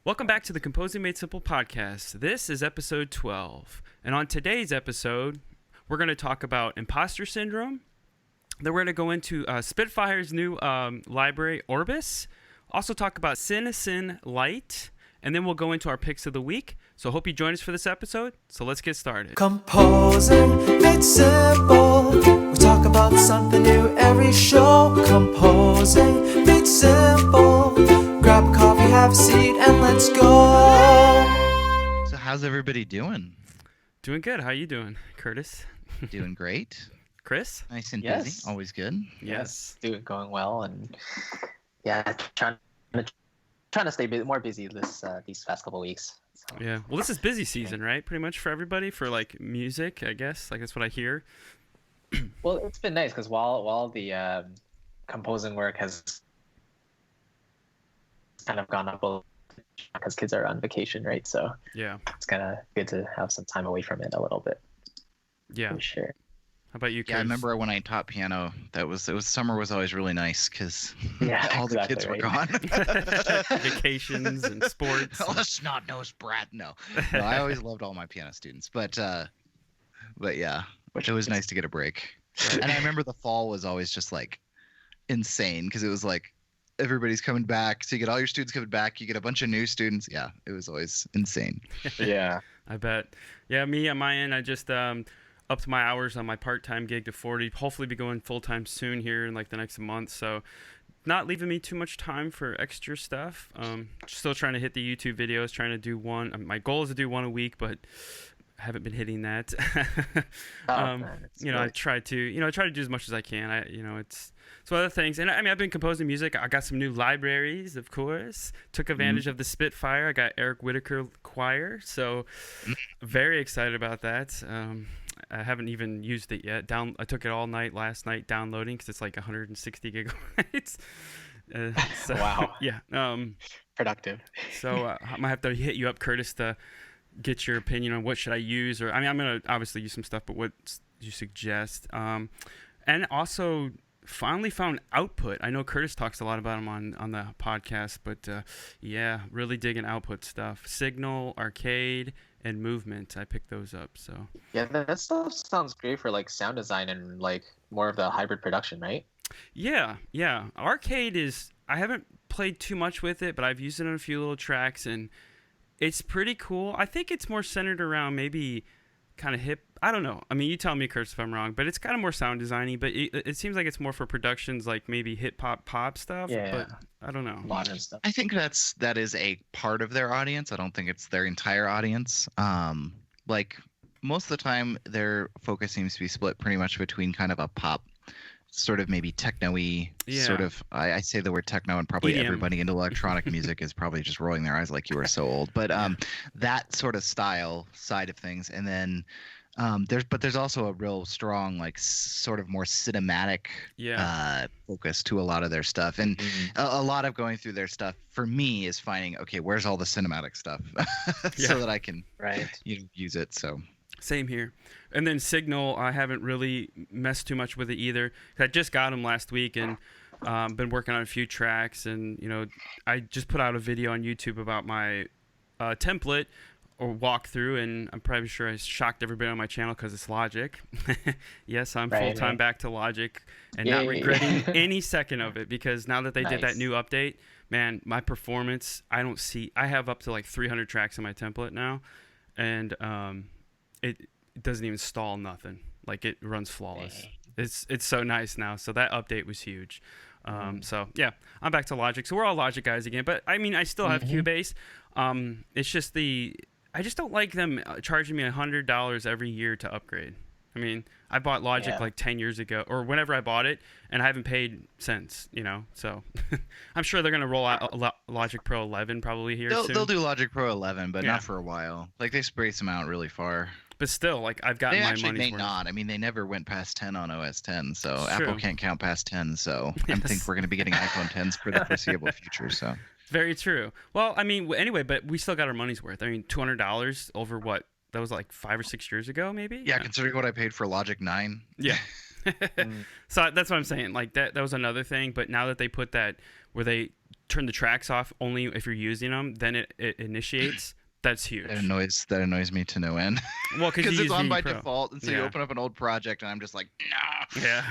Welcome back to the Composing Made Simple podcast. This is episode 12. And on today's episode, we're going to talk about Imposter Syndrome. Then we're going to go into Spitfire's new library, Orbis. Also talk about CineSine LITE. And then we'll go into our picks of the week. So hope you join us for this episode. So let's get started. Composing Made Simple. We talk about something new every show. Composing Made Simple. Grab a coffee, have a seat, and let's go. So how's everybody doing? Doing good. How you doing, Curtis? Doing great. Chris? Nice and Yes. busy. Always good. Yes. Doing going well, and trying to stay more busy these past couple weeks. So. Yeah. Well, this is busy season, right? Pretty much for everybody for like music, I guess. Like that's what I hear. Well, it's been nice because while the composing work has kind of gone up a little because kids are on vacation, right? So Yeah. it's kind of good to have some time away from it a little bit. Yeah. For sure. How about you, Curtis? Yeah, I remember when I taught piano. Summer was always really nice because Yeah, all the exactly, kids were right. gone. Vacations and sports. Oh, snot-nosed brat. No, I always loved all my piano students, but yeah, it was nice to get a break. And I remember the fall was always just like insane because it was like everybody's coming back, so you get all your students coming back, you get a bunch of new students. Yeah, it was always insane. Yeah. I bet. Yeah, me on my end, I just upped my hours on my part-time gig to 40. Hopefully be going full-time soon here in like the next month. So not leaving me too much time for extra stuff. Still trying to hit the YouTube videos, trying to do one. My goal is to do one a week, but I haven't been hitting that. Man, I try to do as much as I can. It's one of the things. And I mean, I've been composing music. I got some new libraries, of course. Took advantage of the Spitfire. I got Eric Whitaker Choir. So very excited about that. I haven't even used it yet. I took it all night last night downloading because it's like 160 gigabytes. Wow. Yeah. productive. So I might have to hit you up, Curtis, to get your opinion on what should I use. Or I mean, I'm gonna obviously use some stuff, but what do you suggest? And also finally found Output. I know Curtis talks a lot about them on the podcast, but yeah, really digging Output stuff. Signal, Arcade, and Movement. I picked those up. So Yeah, that stuff sounds great for like sound design and like more of the hybrid production, right? yeah. Arcade is. I haven't played too much with it, but I've used it on a few little tracks and. It's pretty cool. I think it's more centered around maybe kind of hip. I don't know. I mean, you tell me, Curtis, if I'm wrong, but it's kind of more sound designy. But it seems like it's more for productions like maybe hip pop stuff. Yeah. But I don't know. Modern stuff. I think that is a part of their audience. I don't think it's their entire audience. Like most of the time, their focus seems to be split pretty much between kind of a pop, sort of maybe techno-y, sort of. I say the word techno, and probably EDM. everybody into electronic music is probably just rolling their eyes like you were so old. But that sort of style side of things, and then there's also a real strong like sort of more cinematic focus to a lot of their stuff, and a lot of going through their stuff for me is finding where's all the cinematic stuff so that I can use it. So. Same here. And then Signal, I haven't really messed too much with it either. I just got them last week and been working on a few tracks. And, I just put out a video on YouTube about my template or walkthrough. And I'm probably sure I shocked everybody on my channel because it's Logic. Yes, I'm full-time back to Logic and not regretting any second of it because now that they did that new update, man, my performance, I have up to like 300 tracks in my template now. And it doesn't even stall nothing. Like it runs flawless. It's so nice now. So that update was huge. So yeah, I'm back to Logic. So we're all Logic guys again. But I mean, I still have Cubase. It's just I just don't like them charging me $100 every year to upgrade. I mean, I bought Logic like 10 years ago or whenever I bought it, and I haven't paid since, So I'm sure they're going to roll out Logic Pro 11 probably here soon. They'll do Logic Pro 11, but not for a while. Like they space them out really far. But still, like I've gotten my money's worth. They actually may not. I mean, they never went past 10 on OS 10, so It's Apple true. can't count past 10. So I think we're going to be getting iPhone 10s for the foreseeable future. So Very true. Well, I mean, anyway, but we still got our money's worth. I mean, $200 over what? That was like 5 or 6 years ago, maybe. Yeah, considering what I paid for Logic 9. Yeah. So that's what I'm saying. Like that was another thing. But now that they put that where they turn the tracks off only if you're using them, then it initiates. That's huge. That annoys me to no end. Well, because it's on VE by Pro. default, and so you Yeah. open up an old project, and I'm just like, nah. Yeah.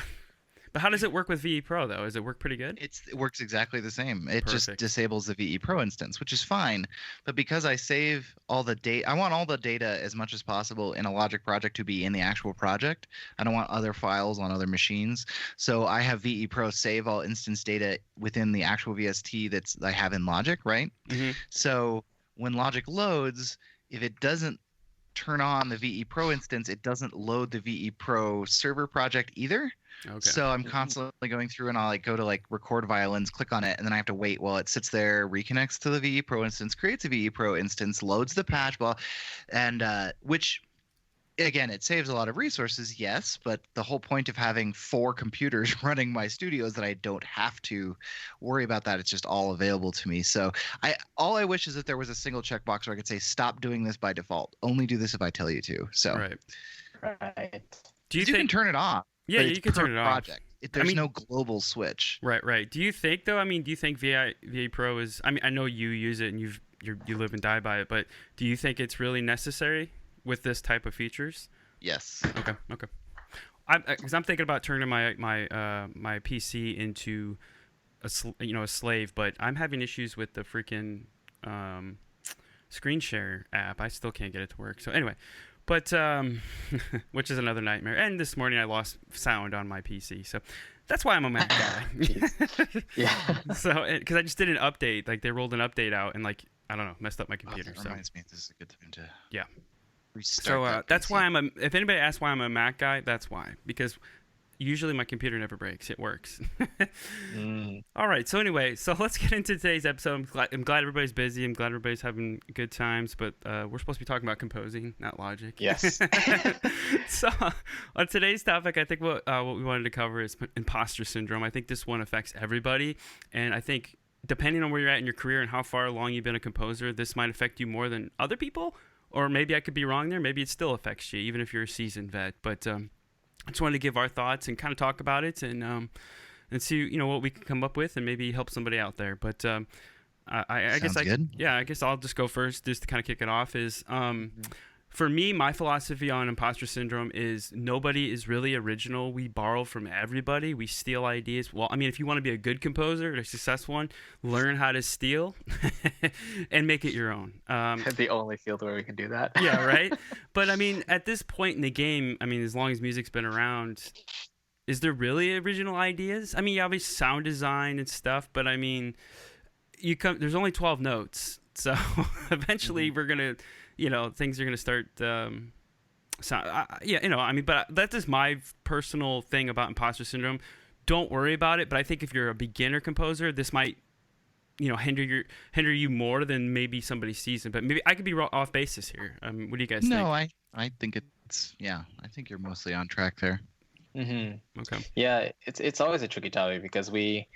But how does it work with VE Pro though? Does it work pretty good? It works exactly the same. It just Perfect. disables the VE Pro instance, which is fine. But because I save all the data, I want all the data as much as possible in a Logic project to be in the actual project. I don't want other files on other machines. So I have VE Pro save all instance data within the actual VST that I have in Logic, right? Mm-hmm. So when Logic loads, if it doesn't turn on the VE Pro instance, it doesn't load the VE Pro server project either. Okay. So I'm constantly going through, and I'll like go to like record violins, click on it, and then I have to wait while it sits there, reconnects to the VE Pro instance, creates a VE Pro instance, loads the patch, and which again, it saves a lot of resources, yes, but the whole point of having 4 computers running my studio is that I don't have to worry about that. It's just all available to me. So all I wish is that there was a single checkbox where I could say, stop doing this by default. Only do this if I tell you to. So Right. Do you can turn it off. Yeah, but you it's can per turn it off. project. There's no global switch. Right. Do you think though? I mean, do you think VE Pro is? I mean, I know you use it and you live and die by it, but do you think it's really necessary with this type of features? Yes. Okay. Because I'm thinking about turning my PC into a slave, but I'm having issues with the freaking screen share app. I still can't get it to work. So anyway. But, which is another nightmare. And this morning I lost sound on my PC. So that's why I'm a Mac guy. Yeah. So, because I just did an update. Like, they rolled an update out and, like, I don't know, messed up my Oh, computer. that reminds me, this is a good time to restart. So, that's why if anybody asks why I'm a Mac guy, that's why. Because usually my computer never breaks. It works. All right. So anyway, let's get into today's episode. I'm glad everybody's busy. I'm glad everybody's having good times. But we're supposed to be talking about composing, not Logic. Yes. So on today's topic, I think what we wanted to cover is imposter syndrome. I think this one affects everybody. And I think depending on where you're at in your career and how far along you've been a composer, this might affect you more than other people. Or maybe I could be wrong there. Maybe it still affects you, even if you're a seasoned vet. But I just wanted to give our thoughts and kind of talk about it and see what we can come up with and maybe help somebody out there. But I guess I guess I'll just go first just to kind of kick it off. Is for me, my philosophy on imposter syndrome is nobody is really original. We borrow from everybody. We steal ideas. Well, I mean, if you want to be a good composer, a successful one, learn how to steal and make it your own. The only field where we can do that. Yeah, right? But, I mean, at this point in the game, I mean, as long as music's been around, is there really original ideas? I mean, obviously sound design and stuff, but, I mean, there's only 12 notes. So eventually we're going to... things are going to start, but that's just my personal thing about imposter syndrome. Don't worry about it. But I think if you're a beginner composer, this might, hinder you more than maybe somebody seasoned. But maybe I could be off basis here. What do you guys think? No, I think I think you're mostly on track there. Mm-hmm. Okay. Yeah, it's always a tricky topic because we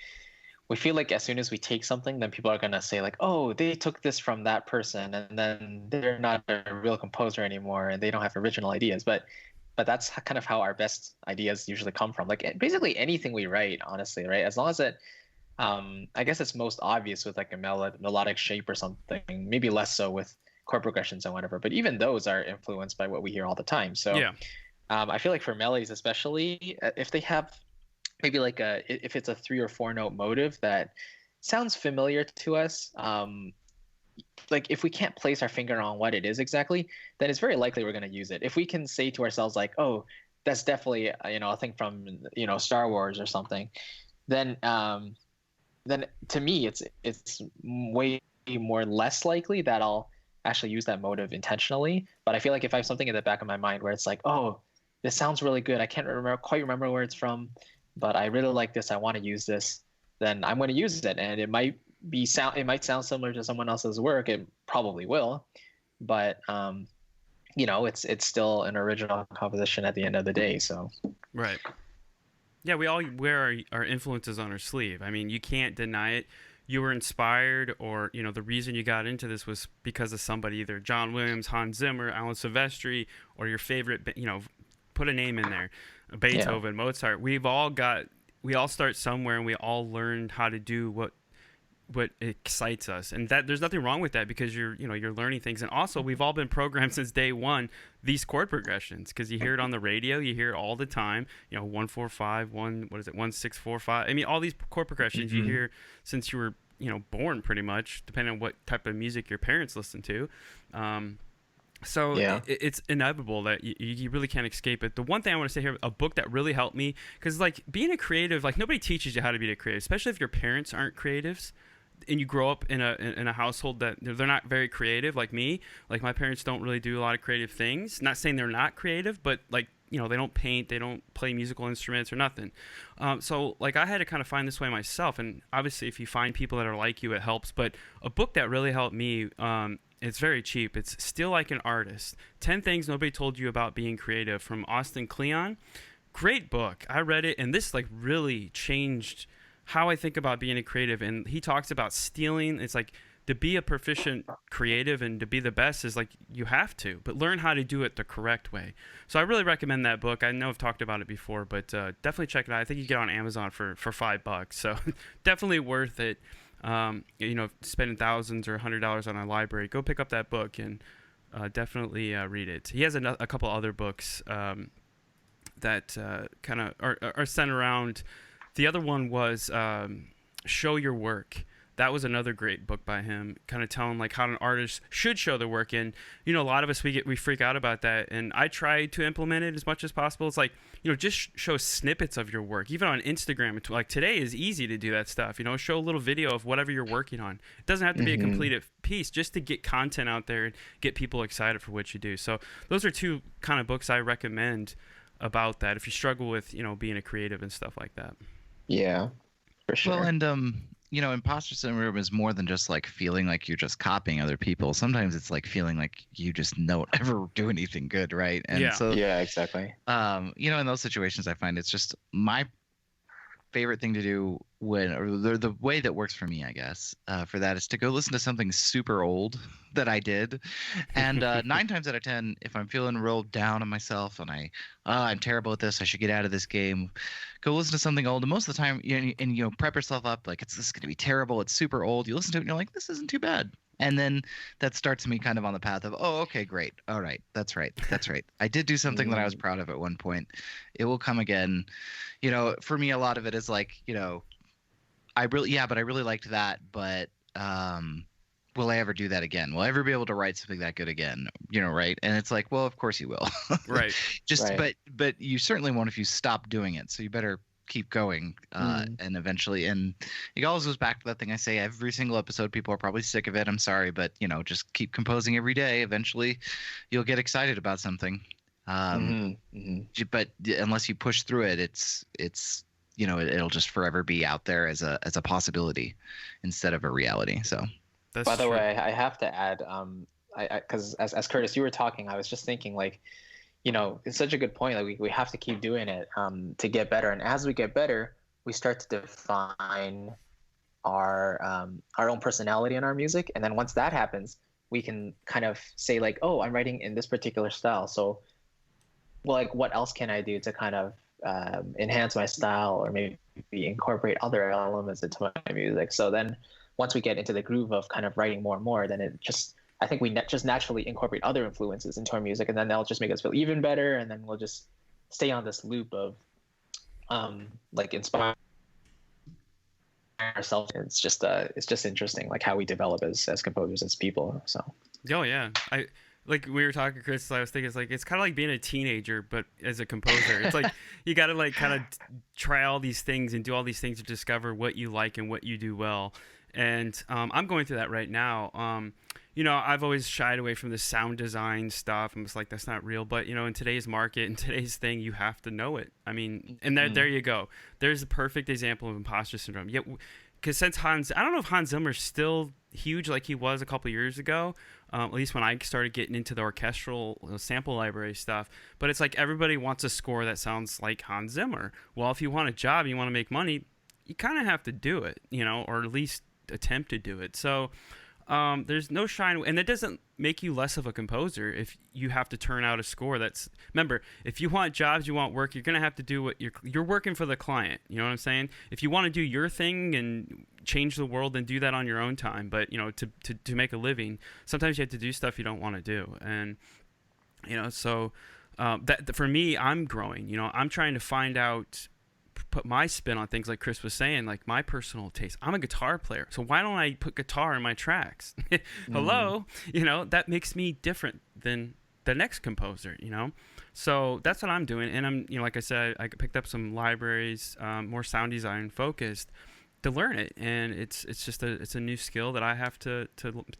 feel like as soon as we take something, then people are going to say like, oh, they took this from that person and then they're not a real composer anymore and they don't have original ideas. But that's kind of how our best ideas usually come from. Like basically anything we write, honestly, right? As long as it, I guess it's most obvious with like a melodic shape or something, maybe less so with chord progressions and whatever. But even those are influenced by what we hear all the time. So yeah. I feel like for melodies especially, if they have maybe like if it's a 3 or 4 note motive that sounds familiar to us, like if we can't place our finger on what it is exactly, then it's very likely we're going to use it. If we can say to ourselves like, oh, that's definitely a thing from Star Wars or something, then to me it's way more less likely that I'll actually use that motive intentionally. But I feel like if I have something in the back of my mind where it's like, oh, this sounds really good, I can't quite remember where it's from, but I really like this, I want to use this, then I'm going to use it. And it might sound similar to someone else's work. It probably will, but it's still an original composition at the end of the day. So right. Yeah, we all wear our influences on our sleeve. I mean, you can't deny it. You were inspired, or the reason you got into this was because of somebody, either John Williams, Hans Zimmer, Alan Silvestri, or your favorite, put a name in there. Beethoven, Mozart. We all start somewhere, and we all learned how to do what what excites us, and that there's nothing wrong with that, because you're learning things. And also, we've all been programmed since day one, these chord progressions, because you hear it on the radio, you hear it all the time, 1-4-5, 1-6-4-5. I mean, all these chord progressions you hear since you were born, pretty much, depending on what type of music your parents listen to. So it's inevitable that you really can't escape it. The one thing I want to say here, a book that really helped me, because like being a creative, like nobody teaches you how to be a creative, especially if your parents aren't creatives and you grow up in a household that they're not very creative, like me. Like my parents don't really do a lot of creative things. Not saying they're not creative, but like, they don't paint, they don't play musical instruments or nothing. So like I had to kind of find this way myself. And obviously if you find people that are like you, it helps. But a book that really helped me, it's very cheap. It's Still Like an Artist. 10 Things Nobody Told You About Being Creative, from Austin Kleon. Great book. I read it, and this like really changed how I think about being a creative. And he talks about stealing. It's like, to be a proficient creative and to be the best is like, you have to, but learn how to do it the correct way. So I really recommend that book. I know I've talked about it before, but definitely check it out. I think you get it on Amazon for $5. So definitely worth it. Spending thousands or $100 on a library, go pick up that book and definitely read it. He has a couple other books that kind of are centered around. The other one was Show Your Work. That was another great book by him, kind of telling like how an artist should show their work. And a lot of us we freak out about that, and I try to implement it as much as possible. It's like, just show snippets of your work, even on Instagram. Like today is easy to do that stuff. Show a little video of whatever you're working on. It doesn't have to be a complete piece, just to get content out there and get people excited for what you do. So those are two kind of books I recommend about that if you struggle with being a creative and stuff like that. Yeah, for sure. Well, and imposter syndrome is more than just like feeling like you're just copying other people. Sometimes it's like feeling like you just don't ever do anything good, right? And so yeah, exactly. In those situations, I find it's just my favorite thing to do the way that works for me, I guess, for that is to go listen to something super old that I did. And 9 times out of 10, if I'm feeling real down on myself and I'm terrible at this, I should get out of this game, go listen to something old. And most of the time, and prep yourself up like this is going to be terrible. It's super old. You listen to it and you're like, this isn't too bad. And then that starts me kind of on the path of, oh, okay, great. All right. That's right. I did do something that I was proud of at one point. It will come again. For me, a lot of it is like, I really liked that. But will I ever do that again? Will I ever be able to write something that good again? Right. And it's like, well, of course you will. Right. But you certainly won't if you stop doing it. So you better keep going and eventually, and it always goes back to that thing I say every single episode. People are probably sick of it, I'm sorry, but just keep composing every day. Eventually you'll get excited about something. But unless you push through it, it's it'll just forever be out there as a possibility instead of a reality. So that's by the true. way, I have to add, because as Curtis, you were talking, I was just thinking like, it's such a good point. Like we have to keep doing it to get better. And as we get better, we start to define our own personality in our music. And then once that happens, we can kind of say like, oh, I'm writing in this particular style. So, well, like what else can I do to kind of enhance my style or maybe incorporate other elements into my music? So then once we get into the groove of kind of writing more and more, then I think we just naturally incorporate other influences into our music, and then that'll just make us feel even better, and then we'll just stay on this loop of like inspire ourselves. It's just interesting, like how we develop as composers, as people. So Oh yeah, like we were talking, Chris. I was thinking it's kind of like being a teenager, but as a composer, it's like you got to like kind of try all these things and do all these things to discover what you like and what you do well. And I'm going through that right now. I've always shied away from the sound design stuff. I'm just like, that's not real. But, in today's market, in today's thing, you have to know it. I mean, and there you go. There's a perfect example of imposter syndrome. Yeah, because I don't know if Hans Zimmer's still huge like he was a couple years ago, at least when I started getting into the orchestral sample library stuff. But it's like everybody wants a score that sounds like Hans Zimmer. Well, if you want a job, you want to make money, you kind of have to do it, or at least attempt to do it. So There's no shine, and it doesn't make you less of a composer if you have to turn out a score that's. Remember, if you want jobs, you want work, you're gonna have to do what you're working for the client. You know what I'm saying? If you want to do your thing and change the world, then do that on your own time. But to make a living, sometimes you have to do stuff you don't want to do, and so that for me, I'm growing. I'm trying to find out. Put my spin on things like Chris was saying, like my personal taste. I'm a guitar player, so why don't I put guitar in my tracks? Hello, that makes me different than the next composer. So that's what I'm doing, and I'm like I said, I picked up some libraries, more sound design focused, to learn it, and it's just it's a new skill that I have to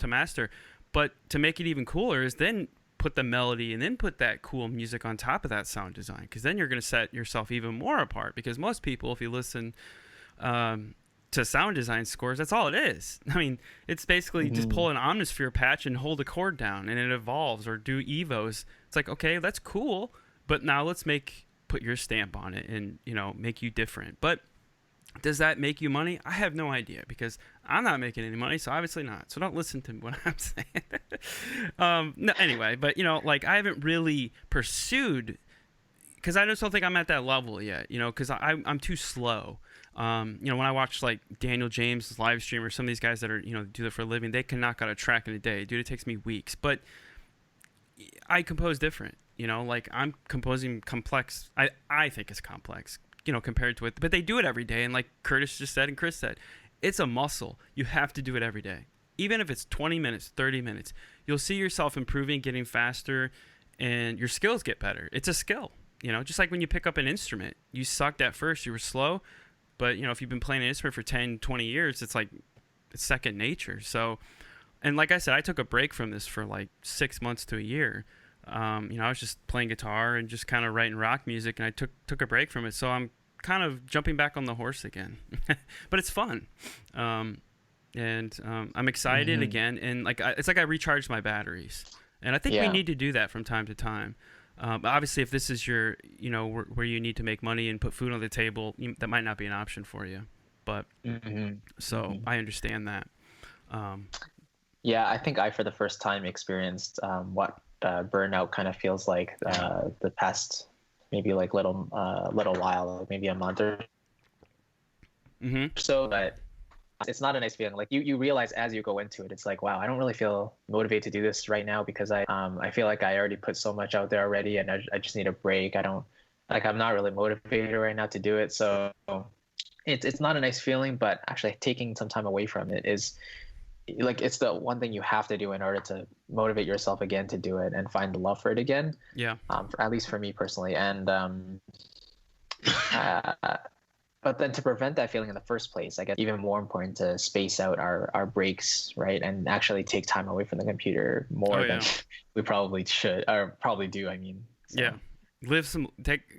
master. But to make it even cooler is then put the melody and then put that cool music on top of that sound design, because then you're going to set yourself even more apart. Because most people, if you listen to sound design scores, that's all it is. I mean, it's basically just pull an Omnisphere patch and hold a chord down and it evolves, or do evos. It's like, okay, that's cool, but now let's put your stamp on it and make you different. But does that make you money? I have no idea, because I'm not making any money, so obviously not. So don't listen to what I'm saying. No, anyway, but I haven't really pursued, because I just don't think I'm at that level yet. Because I'm too slow. When I watch like Daniel James' live stream, or some of these guys that are do that for a living, they can knock out a track in a day. Dude, it takes me weeks. But I compose different. I'm composing complex. I think it's complex. Compared to it, but they do it every day. And like Curtis just said and Chris said, it's a muscle. You have to do it every day. Even if it's 20 minutes, 30 minutes, you'll see yourself improving, getting faster, and your skills get better. It's a skill, just like when you pick up an instrument. You sucked at first, you were slow, but if you've been playing an instrument for 10, 20 years, it's like it's second nature. So, and like I said, I took a break from this for like 6 months to a year. I was just playing guitar and just kind of writing rock music, and I took a break from it. So I'm kind of jumping back on the horse again. But it's fun. I'm excited again, and it's like I recharged my batteries. And I think we need to do that from time to time. But obviously, if this is your, where you need to make money and put food on the table, that might not be an option for you. But I understand that. I think I, for the first time, experienced what burnout kind of feels like the past maybe like little while, maybe a month or so. But it's not a nice feeling. Like you realize as you go into it, it's like, wow, I don't really feel motivated to do this right now, because I feel like I already put so much out there already, and I just need a break. I'm not really motivated right now to do it. So it's not a nice feeling, but actually taking some time away from it is like, it's the one thing you have to do in order to motivate yourself again to do it and find the love for it again. Yeah. At least for me personally. And but then to prevent that feeling in the first place, I guess even more important to space out our breaks, right? And actually take time away from the computer more than we probably should, or probably do, I mean. So. Yeah.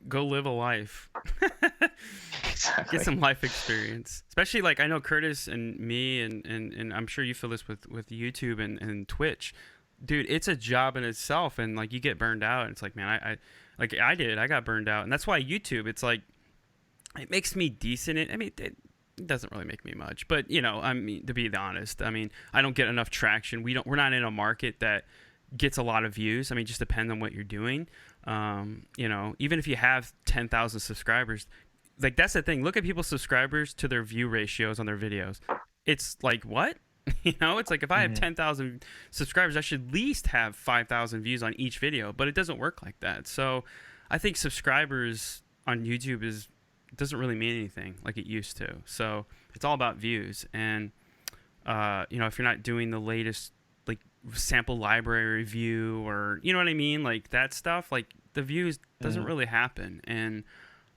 Go live a life. Exactly. Get some life experience. Especially like I know Curtis and me and I'm sure you feel this with YouTube and Twitch. Dude, it's a job in itself, and like you get burned out, and it's like, man, I got burned out. And that's why YouTube, it's like it makes me decent. It doesn't really make me much, but I mean, to be honest, I mean, I don't get enough traction. We're not in a market that gets a lot of views. I mean, it just depends on what you're doing. Even if you have 10,000 subscribers, like that's the thing. Look at people's subscribers to their view ratios on their videos. It's like, what? It's like if I have 10,000 subscribers, I should at least have 5,000 views on each video, but it doesn't work like that. So I think subscribers on YouTube doesn't really mean anything like it used to. So it's all about views. And, if you're not doing the latest like sample library review, or you know what I mean, like that stuff, like the views doesn't really happen. And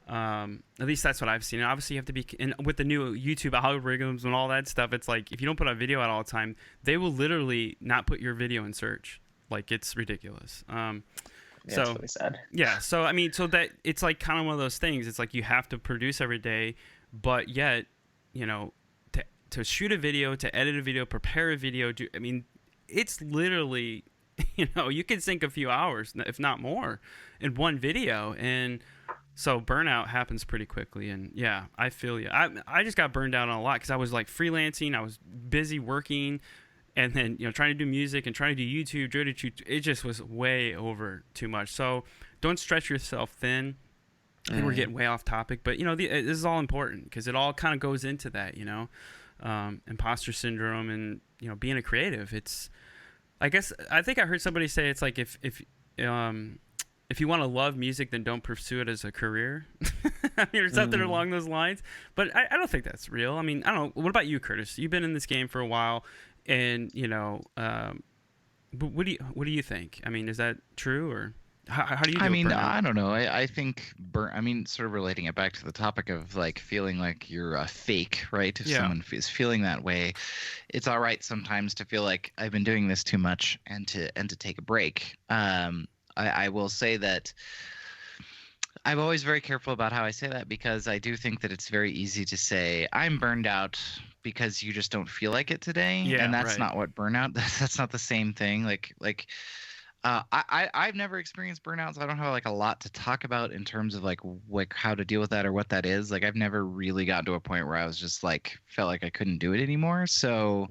at least that's what I've seen. And obviously you have to be, and with the new YouTube algorithms and all that stuff, it's like if you don't put a video out all the time, they will literally not put your video in search. Like it's ridiculous. It's really sad. Yeah, so I mean, so that it's like kind of one of those things. It's like you have to produce every day, but yet, to shoot a video, to edit a video, prepare a video, it's literally, you can sink a few hours, if not more, in one video. And so burnout happens pretty quickly. And yeah, I feel you. I just got burned out on a lot because I was like freelancing. I was busy working, and then trying to do music and trying to do YouTube, it just was way over too much. So don't stretch yourself thin. I think we're getting way off topic, but this is all important because it all kind of goes into that, imposter syndrome and being a creative. It's, I think I heard somebody say it's like if you want to love music, then don't pursue it as a career. I mean, or something along those lines. But I don't think that's real. I mean, I don't know. What about you, Curtis? You've been in this game for a while, and what do you think? I mean, is that true, or how do you do burnout? I don't know. I think sort of relating it back to the topic of like feeling like you're a fake, right? If someone is feeling that way, it's all right sometimes to feel like I've been doing this too much and to take a break. I will say that I'm always very careful about how I say that, because I do think that it's very easy to say I'm burned out because you just don't feel like it today. Yeah, and that's right. not what burnout, that's not the same thing. I've never experienced burnout, so I don't have like a lot to talk about in terms of like how to deal with that or what that is. Like I've never really gotten to a point where I was just like felt like I couldn't do it anymore. So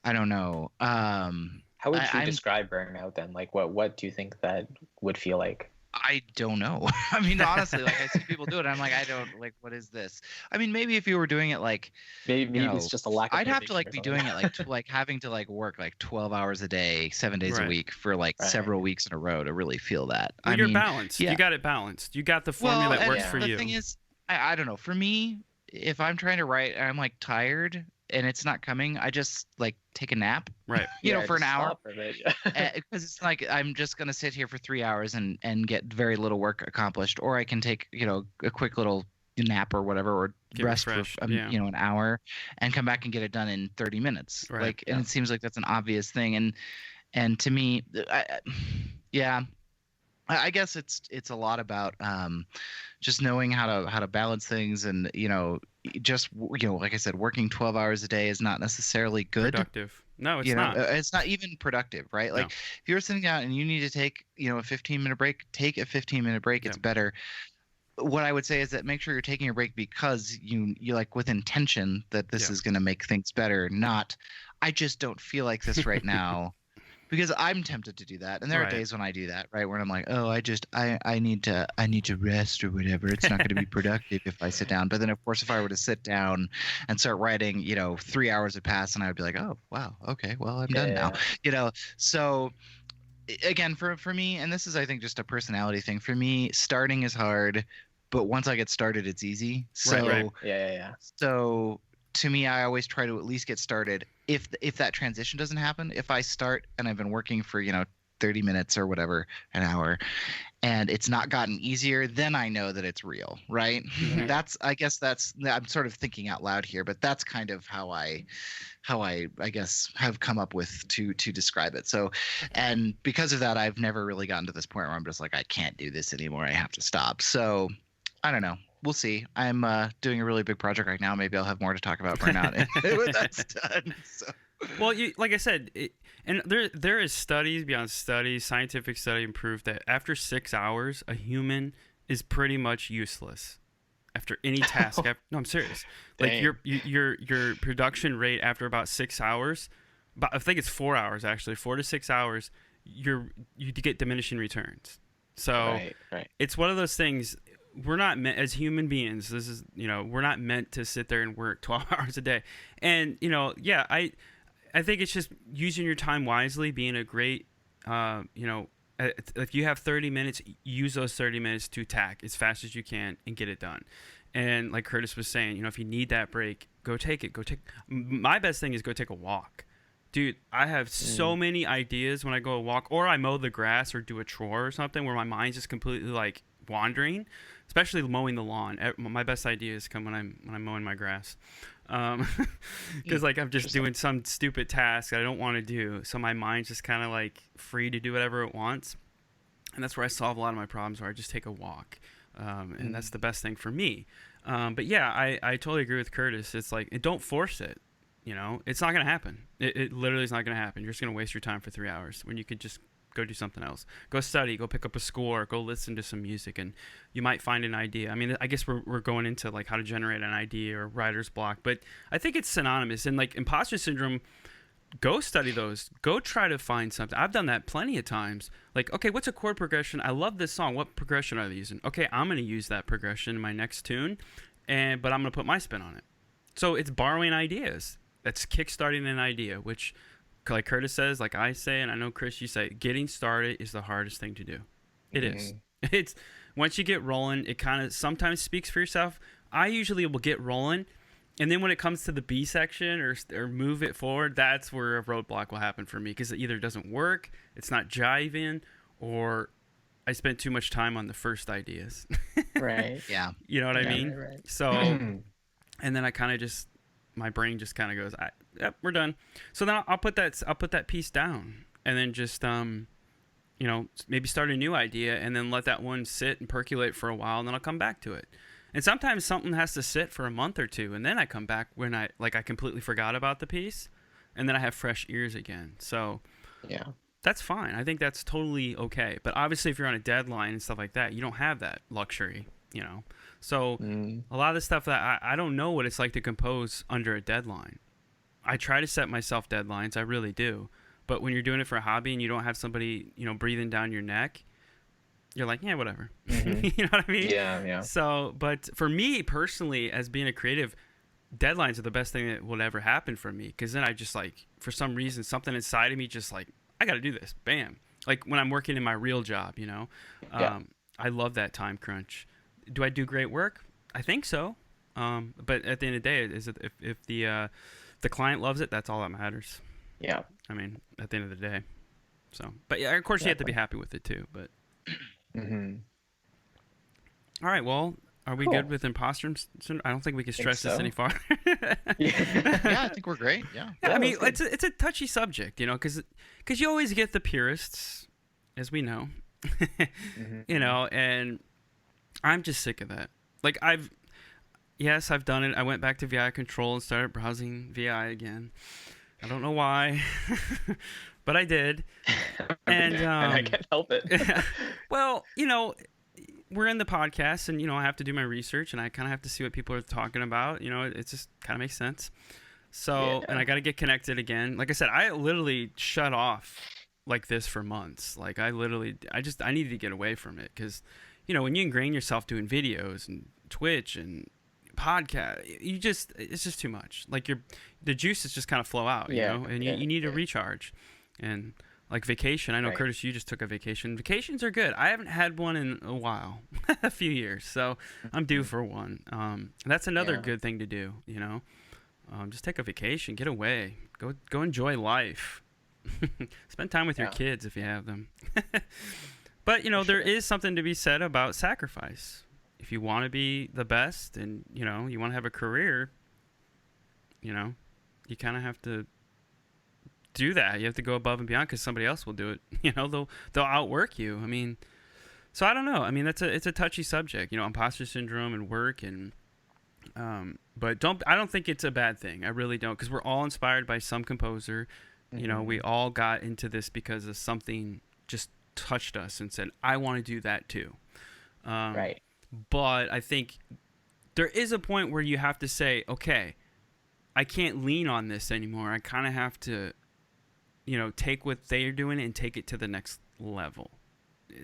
I don't know. How would you describe burnout then? Like what do you think that would feel like? I don't know. I mean, honestly, like I see people do it. I'm like, I don't like, what is this? I mean, maybe if you were doing it like, maybe it's just a lack of. I'd have to like be doing it like like having to like work like 12 hours a day, 7 days a week for like several weeks in a row to really feel that. Well, you're balanced. Yeah. You got it balanced. You got the formula that works for you. The thing is, I don't know. For me, if I'm trying to write and I'm like tired and it's not coming, I just like take a nap, right? For an hour, because it's like I'm just gonna sit here for 3 hours and get very little work accomplished, or I can take a quick little nap or whatever, or rest for an hour and come back and get it done in 30 minutes. Right. And it seems like that's an obvious thing, and to me, I guess it's a lot about just knowing how to balance things, and just like I said, working 12 hours a day is not necessarily good. Productive. No, it's not. It's not even productive, right? Like if you're sitting down and you need to take a 15-minute break, take a 15-minute break. It's better. What I would say is that make sure you're taking a break because you like with intention that this is going to make things better. Not, I just don't feel like this right now. Because I'm tempted to do that, and there are days when I do that, right? Where I'm like, oh, I need to rest or whatever. It's not going to be productive if I sit down. But then, of course, if I were to sit down and start writing, 3 hours would pass, and I would be like, oh, wow, okay, well, I'm done now. So again, for me, and this is I think just a personality thing. For me, starting is hard, but once I get started, it's easy. So right. Yeah. So to me, I always try to at least get started. If that transition doesn't happen, if I start and I've been working for 30 minutes or whatever, an hour, and it's not gotten easier, then I know that it's real, right? Mm-hmm. I'm sort of thinking out loud here, but that's kind of how I guess have come up with to describe it. So, and because of that, I've never really gotten to this point where I'm just like, I can't do this anymore. I have to stop. So I don't know. We'll see. I'm doing a really big project right now. Maybe I'll have more to talk about burnout when that's done. So. Well, like I said, and there is studies beyond studies, scientific study proved that after 6 hours, a human is pretty much useless after any task. No, I'm serious. Like your production rate after about 6 hours, I think it's 4 hours actually, 4 to 6 hours, you get diminishing returns. So it's one of those things. We're not meant as human beings. This is, we're not meant to sit there and work 12 hours a day. And, I think it's just using your time wisely, being a great, if you have 30 minutes, use those 30 minutes to attack as fast as you can and get it done. And like Curtis was saying, if you need that break, go take it. My best thing is go take a walk. Dude, I have so many ideas when I go a walk, or I mow the grass or do a chore or something where my mind's just completely like wandering, especially mowing the lawn. My best ideas come when I'm mowing my grass, because like I'm just doing some stupid task I don't want to do, so my mind's just kind of like free to do whatever it wants, and that's where I solve a lot of my problems, where I just take a walk, and that's the best thing for me. But yeah, I totally agree with Curtis. It's like, don't force it. It's not gonna happen. It literally is not gonna happen. You're just gonna waste your time for 3 hours when you could just go do something else. Go study, go pick up a score, go listen to some music, and you might find an idea. I mean, I guess we're going into like how to generate an idea or writer's block, but I think it's synonymous. And like imposter syndrome, go study those. Go try to find something. I've done that plenty of times. Like, okay, what's a chord progression? I love this song. What progression are they using? Okay, I'm going to use that progression in my next tune, but I'm going to put my spin on it. So it's borrowing ideas. That's kickstarting an idea, which, like Curtis says, like I say, and I know Chris, you say, getting started is the hardest thing to do. It is. It's once you get rolling, it kind of sometimes speaks for yourself. I usually will get rolling, and then when it comes to the B section or move it forward, that's where a roadblock will happen for me, because it either doesn't work, it's not jiving, or I spent too much time on the first ideas. Right. Yeah. You know what I mean? Right. So, and then I kind of just, my brain just kind of goes, yep, we're done. So then I'll put that piece down, and then just you know, maybe start a new idea, and then let that one sit and percolate for a while, and then I'll come back to it. And sometimes something has to sit for a month or two, and then I come back when I completely forgot about the piece, and then I have fresh ears again. So Yeah. that's fine. I think that's totally okay. But obviously, if you're on a deadline and stuff like that, you don't have that luxury, you know. So a lot of the stuff that I don't know what it's like to compose under a deadline. I try to set myself deadlines. I really do. But when you're doing it for a hobby and you don't have somebody, you know, breathing down your neck, you're like, yeah, whatever. You know what I mean? Yeah. So, but for me personally, as being a creative, deadlines are the best thing that will ever happen for me. Because then I just like, for some reason, something inside of me just like, I got to do this. Bam. Like when I'm working in my real job, you know? I love that time crunch. Do I do great work? I think so. But at the end of the day, if the client loves it, that's all that matters. Yeah. I mean, at the end of the day. So, but yeah, of course you have to be happy with it too. But all right, well, are we good with imposter syndrome? I don't think we can stress this any farther. Yeah, I think we're great. Yeah. I mean, it's a touchy subject, you know, because you always get the purists, as we know, you know, and I'm just sick of that. Like I've done it. I went back to VI Control and started browsing VI again. I don't know why, but I did. And I can't help it. Well, you know, we're in the podcast, and you know, I have to do my research, and I kind of have to see what people are talking about. You know, it just kind of makes sense. So, and I got to get connected again. Like I said, I literally shut off like this for months. Like I needed to get away from it, because, you know, when you ingrain yourself doing videos and Twitch and podcast, it's just too much. Like the juices just kind of flow out, you know, and you need to recharge. And like vacation, I know Curtis, you just took a vacation. Vacations are good. I haven't had one in a while, a few years, so I'm due for one. That's another good thing to do, you know. Just take a vacation, get away, go enjoy life. Spend time with your kids if you have them. But you know, there is something to be said about sacrifice. If you want to be the best, and you know, you want to have a career, you know, you kind of have to do that. You have to go above and beyond, because somebody else will do it. You know, they'll outwork you. I mean, so I don't know. I mean, it's a touchy subject, you know, imposter syndrome and work, and but I don't think it's a bad thing. I really don't, because we're all inspired by some composer. You know, we all got into this because of something just touched us and said, I want to do that too. Right. But I think there is a point where you have to say, okay, I can't lean on this anymore. I kind of have to, you know, take what they're doing and take it to the next level.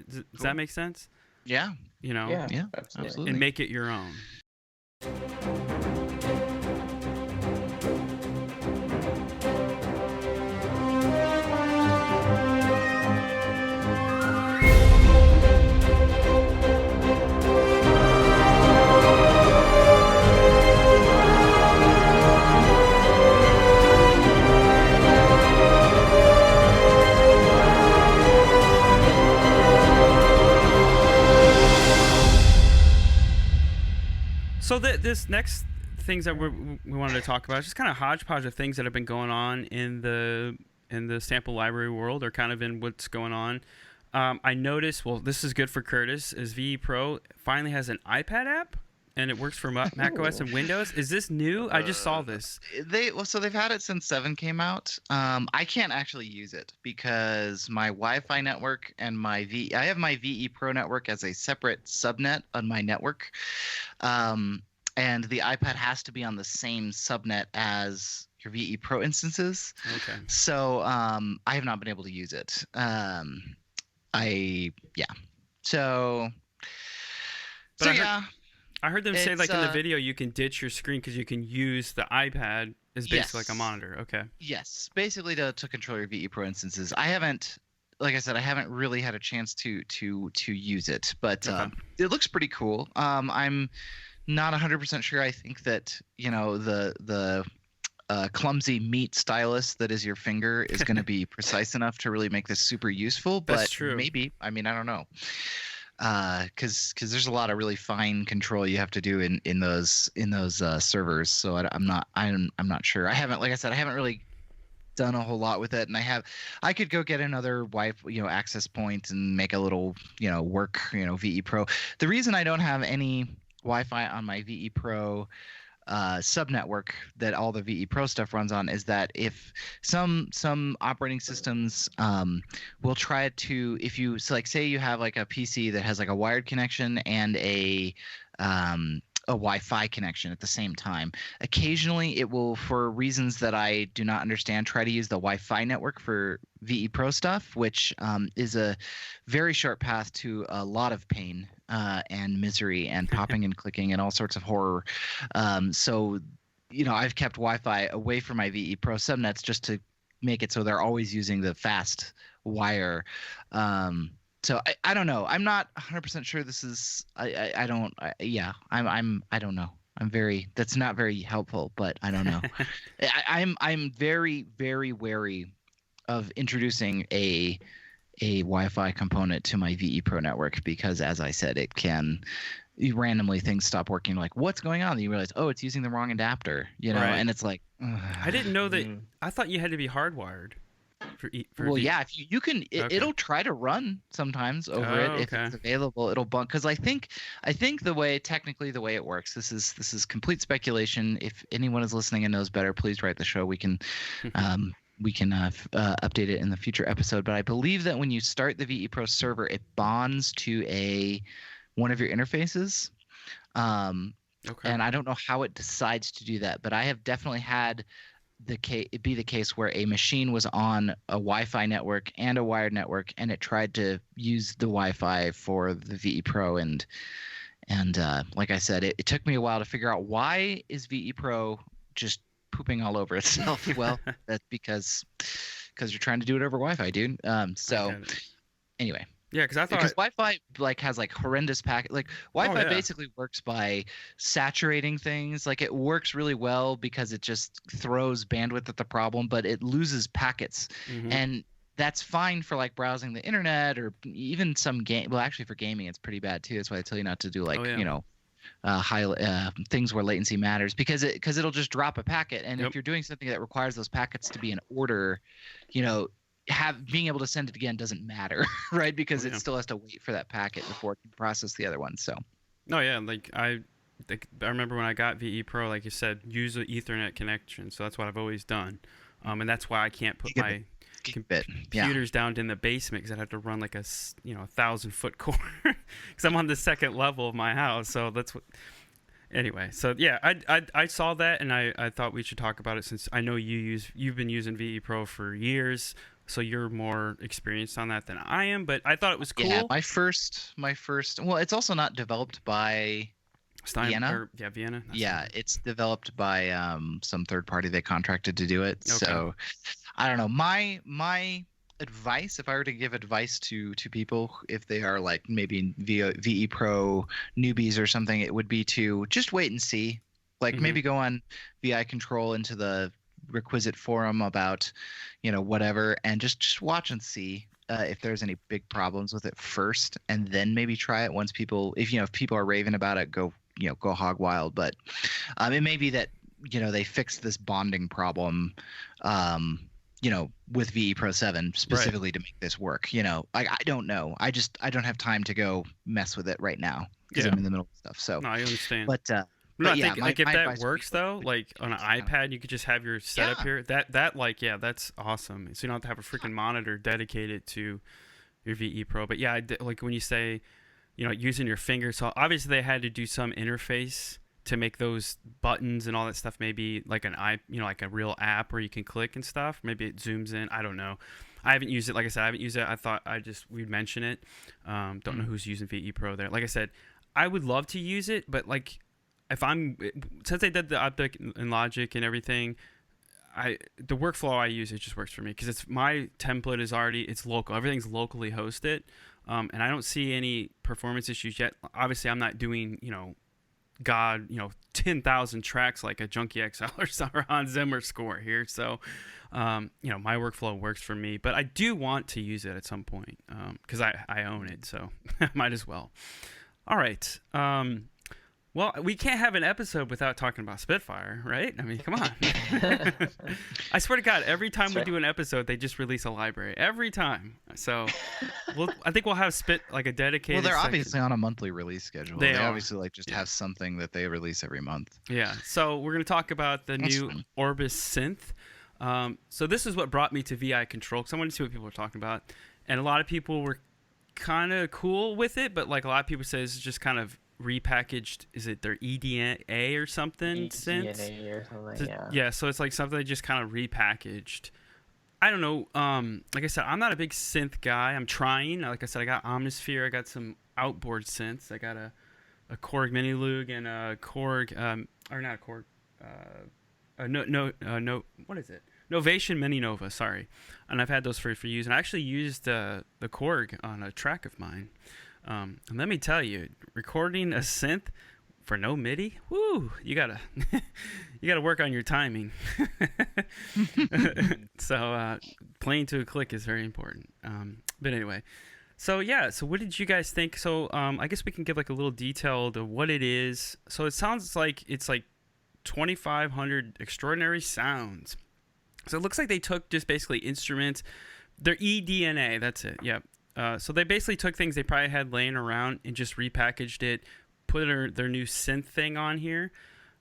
Does that make sense? Yeah. You know? Yeah, absolutely. And make it your own. So this next things that we wanted to talk about is just kind of hodgepodge of things that have been going on in the sample library world, or kind of in what's going on. I noticed, well, this is good for Curtis, is VE Pro finally has an iPad app, and it works for macOS and Windows. Is this new? I just saw this. So they've had it since 7 came out. I can't actually use it because my Wi-Fi network and I have my VE Pro network as a separate subnet on my network. And the iPad has to be on the same subnet as your VE Pro instances. Okay. So I have not been able to use it. So But yeah. I heard them say, It's, like, in the video, you can ditch your screen because you can use the iPad as basically like a Yes. monitor. Okay. Yes, basically to control your VE Pro instances. I haven't, like I said, I haven't really had a chance to use it, but Okay. it looks pretty cool. I'm not 100% sure. I think that the clumsy meat stylus that is your finger is going to be precise enough to really make this super useful. But That's true. maybe. I mean, I don't know. Because there's a lot of really fine control you have to do in those servers. So I'm not sure. I haven't, like I said, I haven't really done a whole lot with it, and I could go get another access point and make a little work VE Pro. The reason I don't have any Wi-Fi on my VE Pro subnetwork that all the VE Pro stuff runs on is that if some operating systems will try to, if you say you have like a PC that has like a wired connection and a Wi-Fi connection at the same time, occasionally it will, for reasons that I do not understand, try to use the Wi-Fi network for VE Pro stuff, which is a very short path to a lot of pain and misery and popping and clicking and all sorts of horror. So I've kept Wi-Fi away from my VE Pro subnets just to make it so they're always using the fast wire. So I don't know. I'm not 100% sure this is. I don't know. That's not very helpful, but I don't know. I'm very, very wary of introducing a Wi-Fi component to my VE Pro network because, as I said, it can randomly things stop working. Like, what's going on? And you realize, oh, it's using the wrong adapter. Right. And it's like, ugh. I didn't know that. I thought you had to be hardwired. Well, yeah, if you can, Okay. it'll try to run sometimes over it if okay. it's available. It'll bump because I think the way it works. This is complete speculation. If anyone is listening and knows better, please write the show. We can update it in the future episode. But I believe that when you start the VE Pro server, it bonds to one of your interfaces. Okay. And I don't know how it decides to do that, but I have definitely had it be the case where a machine was on a Wi-Fi network and a wired network, and it tried to use the Wi-Fi for the VE Pro, and like I said, it took me a while to figure out why is VE Pro just pooping all over itself. Well, that's because you're trying to do it over Wi-Fi, dude. So anyway. Yeah, because Wi-Fi has horrendous packet. Wi-Fi yeah. basically works by saturating things. It works really well because it just throws bandwidth at the problem, but it loses packets, and that's fine for browsing the internet or even some game. Well, actually, for gaming, it's pretty bad too. That's why I tell you not to do high things where latency matters because it'll just drop a packet, and if you're doing something that requires those packets to be in order, being able to send it again doesn't matter, right? Because it still has to wait for that packet before it can process the other one. So. Oh yeah, I remember when I got VE Pro, like you said, use an Ethernet connection. So that's what I've always done, and that's why I can't put my computers down in the basement because I'd have to run 1,000-foot cord because I'm on the second level of my house. So that's what. Anyway, so yeah, I saw that and I thought we should talk about it since I know you've been using VE Pro for years, so you're more experienced on that than I am. But I thought it was cool. Yeah, my first. Well, it's also not developed by Vienna. Vienna. Yeah, it's developed by some third party they contracted to do it. Okay. So I don't know. My advice, if I were to give advice to people if they are maybe VE Pro newbies or something, it would be to just wait and see. Maybe go on VI Control into the requisite forum about whatever, and just watch and see if there's any big problems with it first, and then maybe try it once if people are raving about it, go hog wild. But it may be that they fixed this bonding problem with VE Pro 7 specifically to make this work. I don't know. I don't have time to go mess with it right now because I'm in the middle of stuff. So no, I understand. But I yeah, think if that works though, on an iPad, you could just have your setup here. That's awesome. So you don't have to have a freaking monitor dedicated to your VE Pro. But yeah, when you say, using your finger. So obviously they had to do some interface to make those buttons and all that stuff maybe like like a real app where you can click and stuff. Maybe it zooms in. I don't know. I haven't used it. Like I said, I haven't used it. I thought we'd mention it. Don't know who's using VE Pro there. Like I said, I would love to use it, but like since they did the Optic and Logic and everything, the workflow I use, it just works for me because it's my template is already, it's local. Everything's locally hosted. And I don't see any performance issues yet. Obviously, I'm not doing, 10,000 tracks like a Junkie XL or Sauron Zimmer score here. So, my workflow works for me. But I do want to use it at some point because I own it. So, might as well. All right. Well, we can't have an episode without talking about Spitfire, right? I mean, come on. I swear to God, every time we do an episode, they just release a library. Every time. So I think we'll have like a dedicated Well, they're section. obviously on a monthly release schedule. They obviously like just have something that they release every month. Yeah. So we're going to talk about the new Orbis Synth. So this is what brought me to VI Control because I wanted to see what people were talking about. And a lot of people were kind of cool with it, but like a lot of people say it's just kind of repackaged. Is it their EDNA or something? EDNA or something, yeah. Yeah, so it's like something they just kind of repackaged. I don't know. Like I said, I'm not a big synth guy. I'm trying. Like I said, I got Omnisphere. I got some outboard synths. I got a Korg Mini Lug and a Korg, or not a Korg. What is it? Novation Mini Nova. Sorry, and I've had those for use. And I actually used the Korg on a track of mine. And let me tell you, recording a synth for no MIDI, woo! You gotta work on your timing. So playing to a click is very important. But anyway, so what did you guys think? So I guess we can give like a little detail of what it is. So it sounds like it's like 2,500 extraordinary sounds. So it looks like they took just basically instruments. Their eDNA, that's it. Yep. So they basically took things they probably had laying around and just repackaged it, put their new synth thing on here.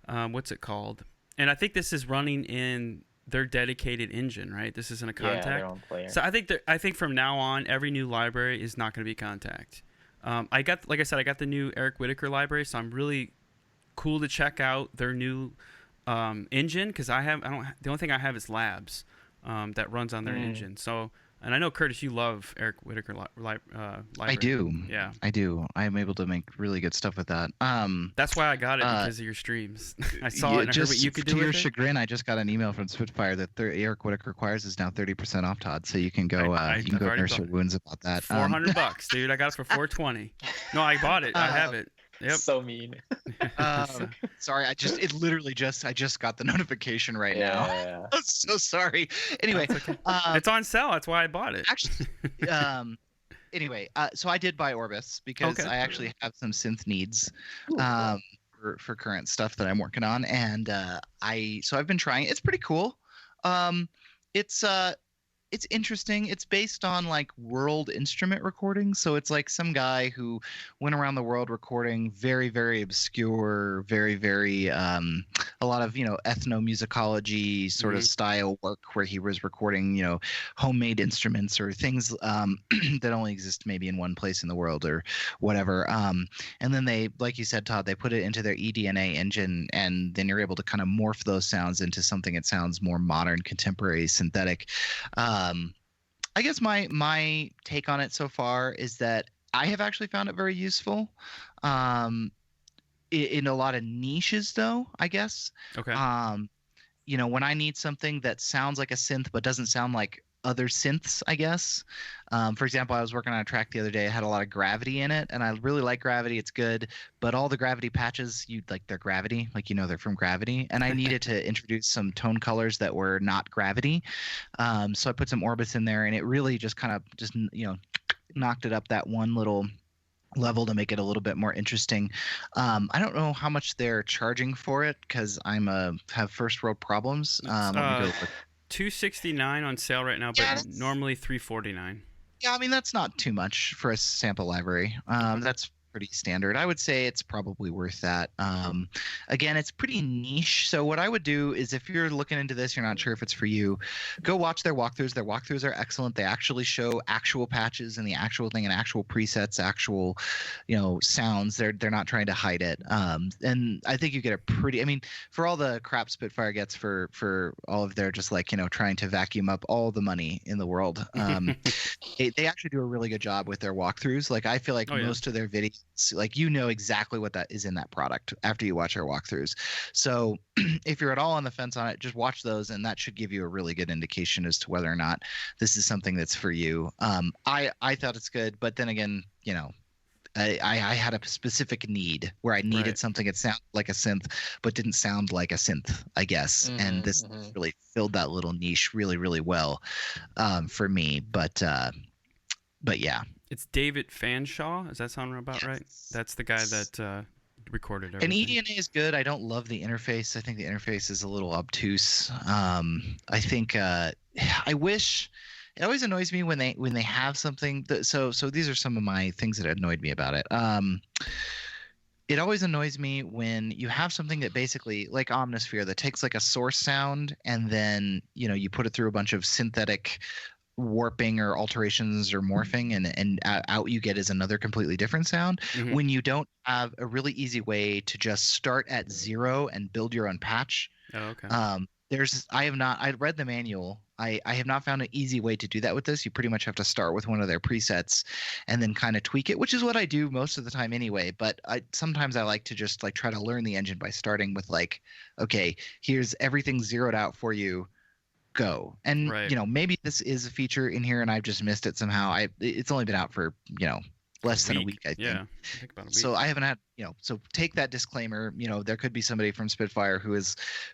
What's it called? And I think this is running in their dedicated engine, right? This isn't a Contact. Yeah, their own player. So I think from now on, every new library is not going to be Contact. I got the new Eric Whitaker library, so I'm really cool to check out their new engine because the only thing I have is Labs that runs on their engine. So. And I know, Curtis, you love Eric Whitaker library. I do. Yeah. I do. I'm able to make really good stuff with that. That's why I got it, because of your streams. I saw it and I heard what you could do with it. To your chagrin, I just got an email from Spitfire that Eric Whitaker requires is now 30% off, Todd. So you can go nurse your wounds about that. $400, dude. I got it for $420. No, I bought it. I have it. Yep. So mean. Sorry, I just got the notification right now. Yeah. I'm so sorry. Anyway, okay. It's on sale. That's why I bought it. Actually, so I did buy Orbis because I actually have some synth needs for current stuff that I'm working on, and I've been trying. It's pretty cool. It's interesting. It's based on like world instrument recordings. So it's like some guy who went around the world recording very, very obscure, very, very a lot of, ethnomusicology sort of style work where he was recording, homemade instruments or things that only exist maybe in one place in the world or whatever. And then they, like you said, Todd, they put it into their eDNA engine, and then you're able to kind of morph those sounds into something that sounds more modern, contemporary, synthetic. I guess my take on it so far is that I have actually found it very useful in a lot of niches, though, I guess. Okay. When I need something that sounds like a synth but doesn't sound like other synths, I guess. For example, I was working on a track the other day. It had a lot of gravity in it, and I really like gravity. It's good, but all the gravity patches, they're gravity, they're from Gravity, and I needed to introduce some tone colors that were not Gravity. So I put some Orbis in there, and it really just kind of knocked it up that one little level to make it a little bit more interesting. I don't know how much they're charging for it because have first world problems. Let me go look. $269 on sale right now, but normally $349. Yeah, I mean that's not too much for a sample library. That's pretty standard. I would say it's probably worth that. Again, it's pretty niche. So what I would do is, if you're looking into this, you're not sure if it's for you, go watch their walkthroughs. Their walkthroughs are excellent. They actually show actual patches and the actual thing and actual presets, actual, sounds. They're not trying to hide it. And I think you get a pretty, I mean, for all the crap Spitfire gets for all of their just trying to vacuum up all the money in the world, they actually do a really good job with their walkthroughs. Like, I feel like most of their videos, like, exactly what that is in that product after you watch our walkthroughs. So if you're at all on the fence on it, just watch those, and that should give you a really good indication as to whether or not this is something that's for you. I thought it's good, but then again, I had a specific need where I needed something that sounded like a synth but didn't sound like a synth, I guess. And this really filled that little niche really, really well for me. But yeah. It's David Fanshawe. Does that sound about right? That's the guy that recorded everything. And EDNA is good. I don't love the interface. I think the interface is a little obtuse. I think I wish. It always annoys me when they have something so these are some of my things that annoyed me about it. It always annoys me when you have something that basically, like Omnisphere, that takes like a source sound and then you put it through a bunch of synthetic warping or alterations or morphing, and out you get is another completely different sound. When you don't have a really easy way to just start at 0 and build your own patch. Okay. I read the manual. I have not found an easy way to do that with this. You pretty much have to start with one of their presets and then kind of tweak it, which is what I do most of the time anyway. But sometimes I like to just try to learn the engine by starting with okay, here's everything zeroed out for you. Go. And maybe this is a feature in here and I've just missed it somehow. It's only been out for less than a week, I think. Yeah, I think about a week. So I haven't had, so take that disclaimer. There could be somebody from Spitfire who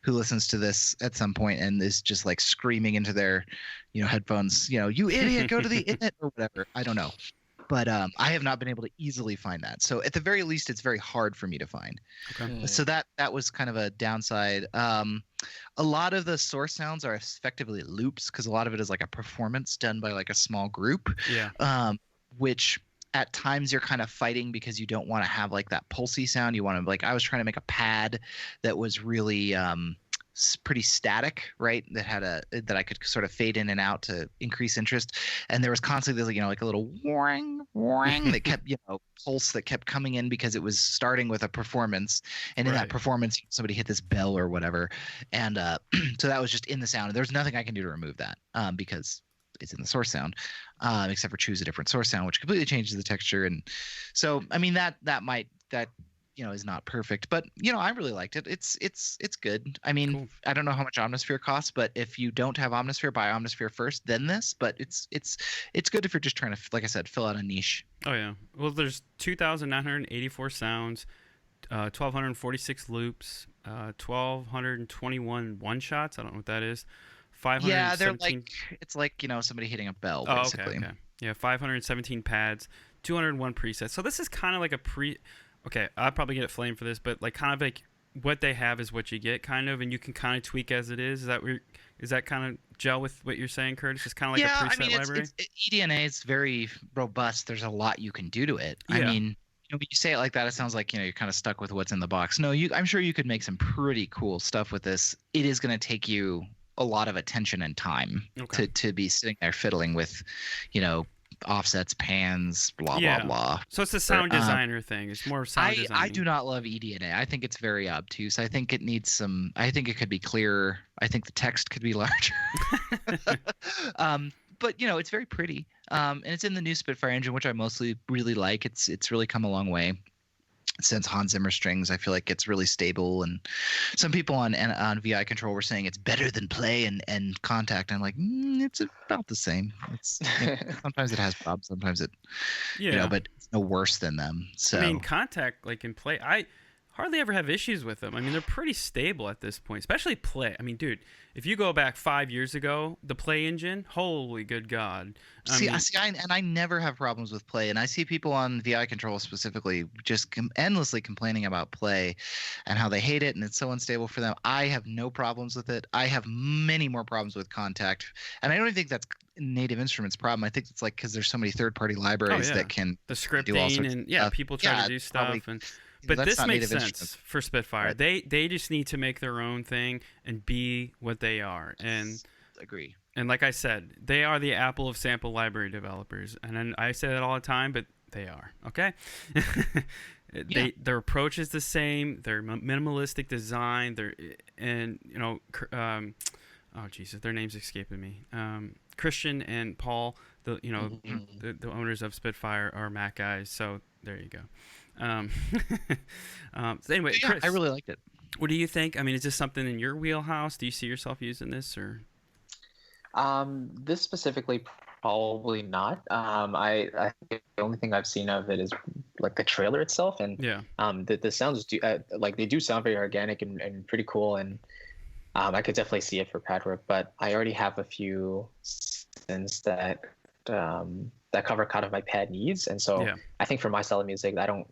listens to this at some point and is just screaming into their, headphones, you idiot, go to the internet or whatever. I don't know. But I have not been able to easily find that. So at the very least, it's very hard for me to find. Okay. So that was kind of a downside. A lot of the source sounds are effectively loops because a lot of it is a performance done by a small group. Yeah. Which at times you're kind of fighting because you don't want to have that pulsy sound. You want to I was trying to make a pad that was really pretty static, right? That I could sort of fade in and out to increase interest. And there was constantly this, a little whirring that kept, pulse that kept coming in because it was starting with a performance. And in that performance, somebody hit this bell or whatever. And so that was just in the sound. And there's nothing I can do to remove that because it's in the source sound, except for choose a different source sound, which completely changes the texture. And so, I mean, that is not perfect, but I really liked it. It's good. I mean, cool. I don't know how much Omnisphere costs, but if you don't have Omnisphere, buy Omnisphere first, then this. But it's good if you're just trying to, like I said, fill out a niche. Oh yeah. Well, there's 2,984 sounds, 1,246 loops, 1,221 one shots. I don't know what that is. 517... Yeah, they're it's somebody hitting a bell, basically. Okay. Yeah, 517 pads, 201 presets. So this is kind of like a Okay, I'll probably get flamed for this, but kind of what they have is what you get, kind of, and you can kind of tweak as it is. Is that kind of gel with what you're saying, Curtis? It's kind of like a preset library? EDNA is very robust. There's a lot you can do to it. Yeah. I mean, when you say it like that, it sounds like you're kind of stuck with what's in the box. No, I'm sure you could make some pretty cool stuff with this. It is going to take you a lot of attention and time to be sitting there fiddling with, offsets, pans, blah blah. So it's a sound designer thing. It's more sound design. I do not love EDNA. I think it's very obtuse. I think it needs some. I think it could be clearer. I think the text could be larger. But it's very pretty. And it's in the new Spitfire engine, which I mostly really like. It's really come a long way since Hans Zimmer strings. I feel like it's really stable, and some people on VI Control were saying it's better than Play and Contact. I'm like, it's about the same. It's sometimes it has problems, sometimes it, but it's no worse than them. So I mean, Contact in Play, hardly ever have issues with them. I mean, they're pretty stable at this point, especially Play. I mean, dude, if you go back 5 years ago, the Play engine, holy good God. I never have problems with Play, and I see people on VI Control specifically just endlessly complaining about Play and how they hate it and it's so unstable for them. I have no problems with it. I have many more problems with Contact, and I don't even think that's Native Instruments' problem. I think it's like because there's so many third-party libraries that can the do all scripting sorts and of stuff. people try to do stuff but that's this not makes Native sense Instruments. for Spitfire. Right. They just need to make their own thing and be what they are. And Agree. And like I said, they are the Apple of sample library developers. And then I say that all the time, but they are, okay? Their approach is the same. Their minimalistic design. Oh Jesus, their names escaping me. Christian and Paul, the owners of Spitfire, are Mac guys. So there you go. So anyway, Yeah, Chris, I really liked it. what do you think? I mean, is this something in your wheelhouse? Do you see yourself using this, or? This specifically, probably not. I think the only thing I've seen of it is like the trailer itself, and the sounds do they do sound very organic and pretty cool, and I could definitely see it for pad work. But I already have a few synths that cover kind of my pad needs, and so I think for my style of music, I don't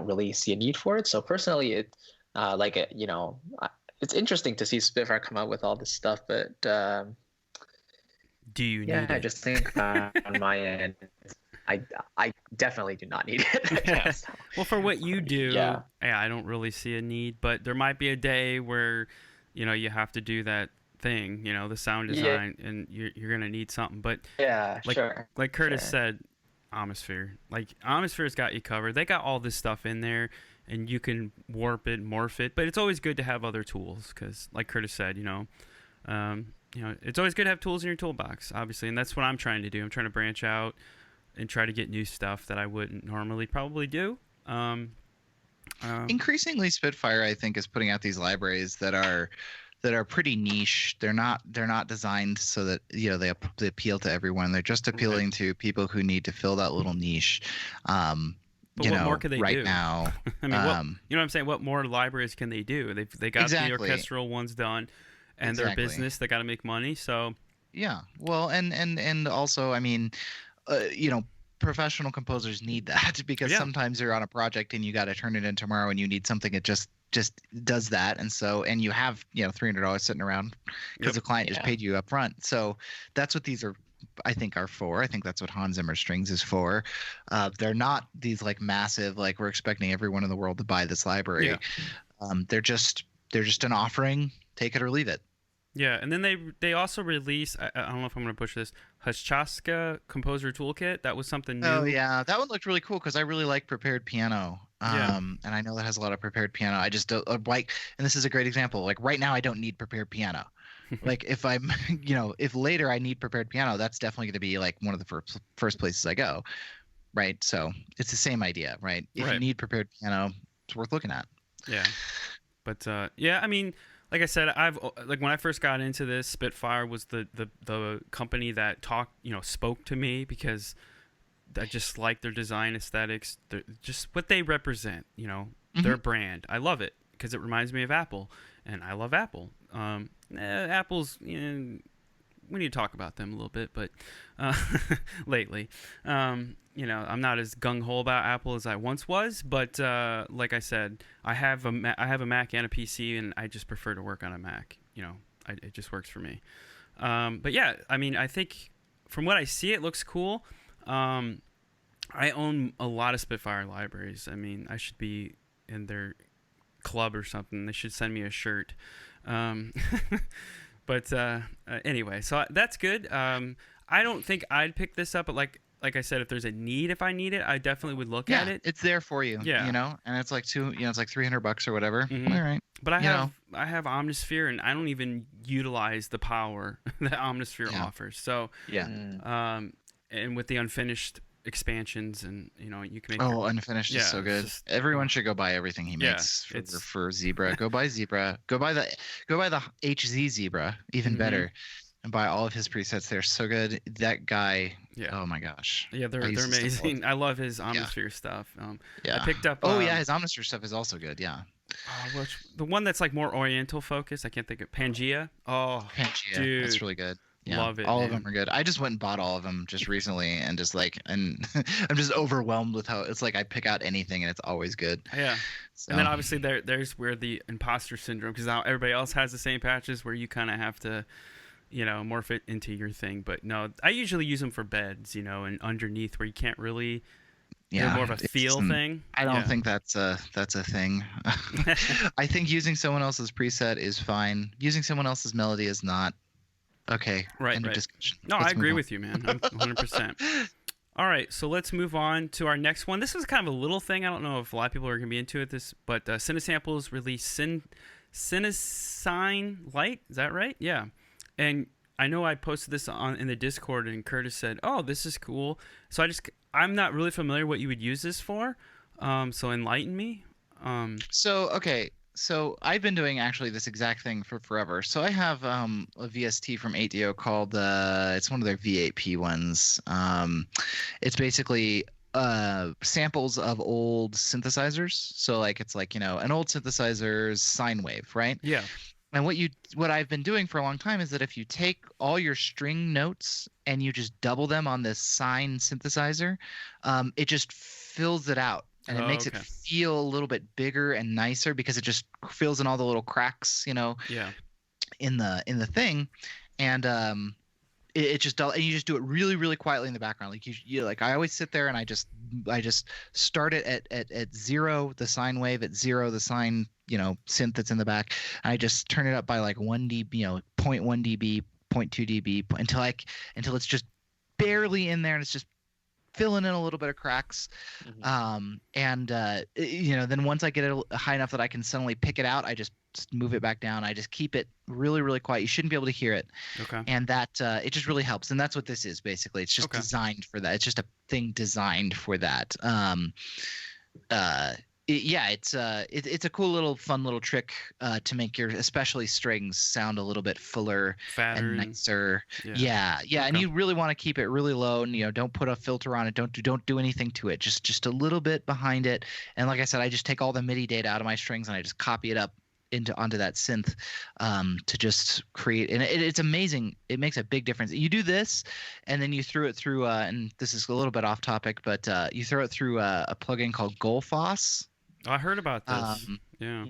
really see a need for it. So personally, it's interesting to see Spitfire come out with all this stuff, but do you need I it? just think on my end, I definitely do not need it. Well, for what you do, I don't really see a need, but there might be a day where, you have to do that thing, the sound design, and you're going to need something. But like Curtis said, Atmosphere. Like, Atmosphere's got you covered. They got all this stuff in there, and you can warp it, morph it. But it's always good to have other tools because, like Curtis said, it's always good to have tools in your toolbox, obviously. And that's what I'm trying to do. I'm trying to branch out and try to get new stuff that I wouldn't normally probably do. Increasingly, Spitfire, I think, is putting out these libraries that are pretty niche. They're not designed so that they appeal to everyone. They're just appealing to people who need to fill that little niche. But what more could they do now? I mean, you know what I'm saying? What more libraries can they do? They got the orchestral ones done, and their business. They got to make money. So yeah, well, and also, I mean, professional composers need that because sometimes you're on a project and you got to turn it in tomorrow, and you need something that just does that, and you have $300 sitting around because the client just paid you up front. So that's what these are, I think, are for. I think that's what Hans Zimmer Strings is for. They're not these like massive, like we're expecting everyone in the world to buy this library. They're just an offering, take it or leave it. Yeah, and then they also release, I don't know if I'm going to push this, Hashchaska Composer Toolkit. That was something new. Oh, yeah. That one looked really cool because I really like prepared piano. And I know that has a lot of prepared piano. I just don't like, and this is a great example. Like right now, I don't need prepared piano. Like if I'm, if later I need prepared piano, that's definitely going to be like one of the first places I go. Right. So it's the same idea, right? If you need prepared piano, it's worth looking at. Yeah. But I mean, like I said, when I first got into this, Spitfire was the company that spoke to me because I just like their design aesthetics, just what they represent, their brand. I love it because it reminds me of Apple, and I love Apple. Apple's, we need to talk about them a little bit, but lately, I'm not as gung-ho about Apple as I once was, but like I said, I have a Mac and a PC, and I just prefer to work on a Mac. It just works for me. But yeah, I mean, I think from what I see, it looks cool. I own a lot of Spitfire libraries. I mean, I should be in their club or something. They should send me a shirt. But anyway, so that's good. I don't think I'd pick this up, but like I said, if there's a need, if I need it, I definitely would look at it. It's there for you. Yeah, and it's like it's like $300 or whatever. Mm-hmm. All right. But I have Omnisphere, and I don't even utilize the power that Omnisphere offers. So and with the unfinished expansions, and you can make unfinished is so good. Everyone should go buy everything he makes for Zebra. Go buy Zebra. Go buy the HZ Zebra, even better, and buy all of his presets. They're so good. That guy. Yeah. Oh my gosh. Yeah, they're amazing. I love his Omnisphere stuff. I picked up. His Omnisphere stuff is also good. Yeah. The one that's like more Oriental focused? I can't think of Pangea. Oh, Pangea. dude, That's really good. Yeah, love it. all man. of them are good. I just went and bought all of them just recently, and just and I'm just overwhelmed with how it's like I pick out anything and it's always good. Yeah. So, And then obviously there's where the imposter syndrome, because now everybody else has the same patches where you kind of have to, morph it into your thing. But no, I usually use them for beds, and underneath where you can't really. yeah, They're more of a feel thing. I don't think that's a thing. I think using someone else's preset is fine. Using someone else's melody is not. Okay. Right. End of discussion. No, Let's I agree move on. with you, man. I'm 100%. All right, so let's move on to our next one. This is kind of a little thing. I don't know if a lot of people are going to be into it. But CineSamples released CineSine LITE. Is that right? Yeah. And I know I posted this in the Discord, and Curtis said, "Oh, this is cool." So I'm not really familiar what you would use this for. So enlighten me. So I've been doing actually this exact thing for forever. So I have a VST from 8DO called it's one of their V8P ones. It's basically samples of old synthesizers. So it's an old synthesizer's sine wave, right? Yeah. And what I've been doing for a long time is that if you take all your string notes and you just double them on this sine synthesizer, it just fills it out. And it makes it feel a little bit bigger and nicer because it just fills in all the little cracks, in the thing, and it just and you just do it really, really quietly in the background. I always sit there and I just start it at 0 the sine wave, at 0 the sine synth that's in the back, and I just turn it up by 1 dB, 0.1 dB, 0.2 dB until it's just barely in there and it's just filling in a little bit of cracks. Then once I get it high enough that I can suddenly pick it out, I just move it back down. I just keep it really, really quiet. You shouldn't be able to hear it. Okay. And that it just really helps. And that's what this is basically. It's just designed for that. It's just a thing designed for that. It's a cool little fun little trick to make your especially strings sound a little bit fuller, fatter, and nicer. Yeah. Okay. And you really want to keep it really low, and don't put a filter on it. Don't do anything to it. Just a little bit behind it. And like I said, I just take all the MIDI data out of my strings and I just copy it up onto that synth to just create, and it's amazing. It makes a big difference. You do this, and then you throw it through and this is a little bit off topic, but you throw it through a plugin called Gullfoss. I heard about this.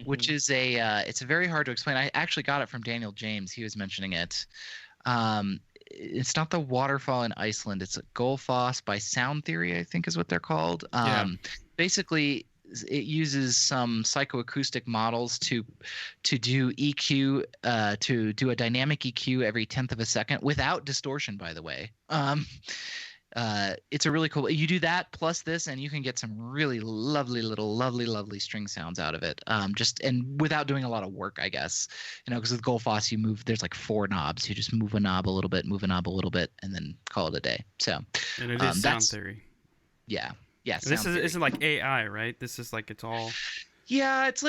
Which is it's very hard to explain. I actually got it from Daniel James. He was mentioning it. It's not the waterfall in Iceland. It's a Gullfoss by Soundtheory, I think is what they're called. Basically, it uses some psychoacoustic models to do EQ, to do a dynamic EQ every 1/10 of a second without distortion, by the way. It's a really cool. You do that plus this, and you can get some really lovely string sounds out of it. And without doing a lot of work, I guess. Because with Gullfoss, you move. There's 4 knobs. You just move a knob a little bit, and then call it a day. So. And it is Soundtheory. Yeah. This isn't like AI, right? This is it's all. Yeah, it's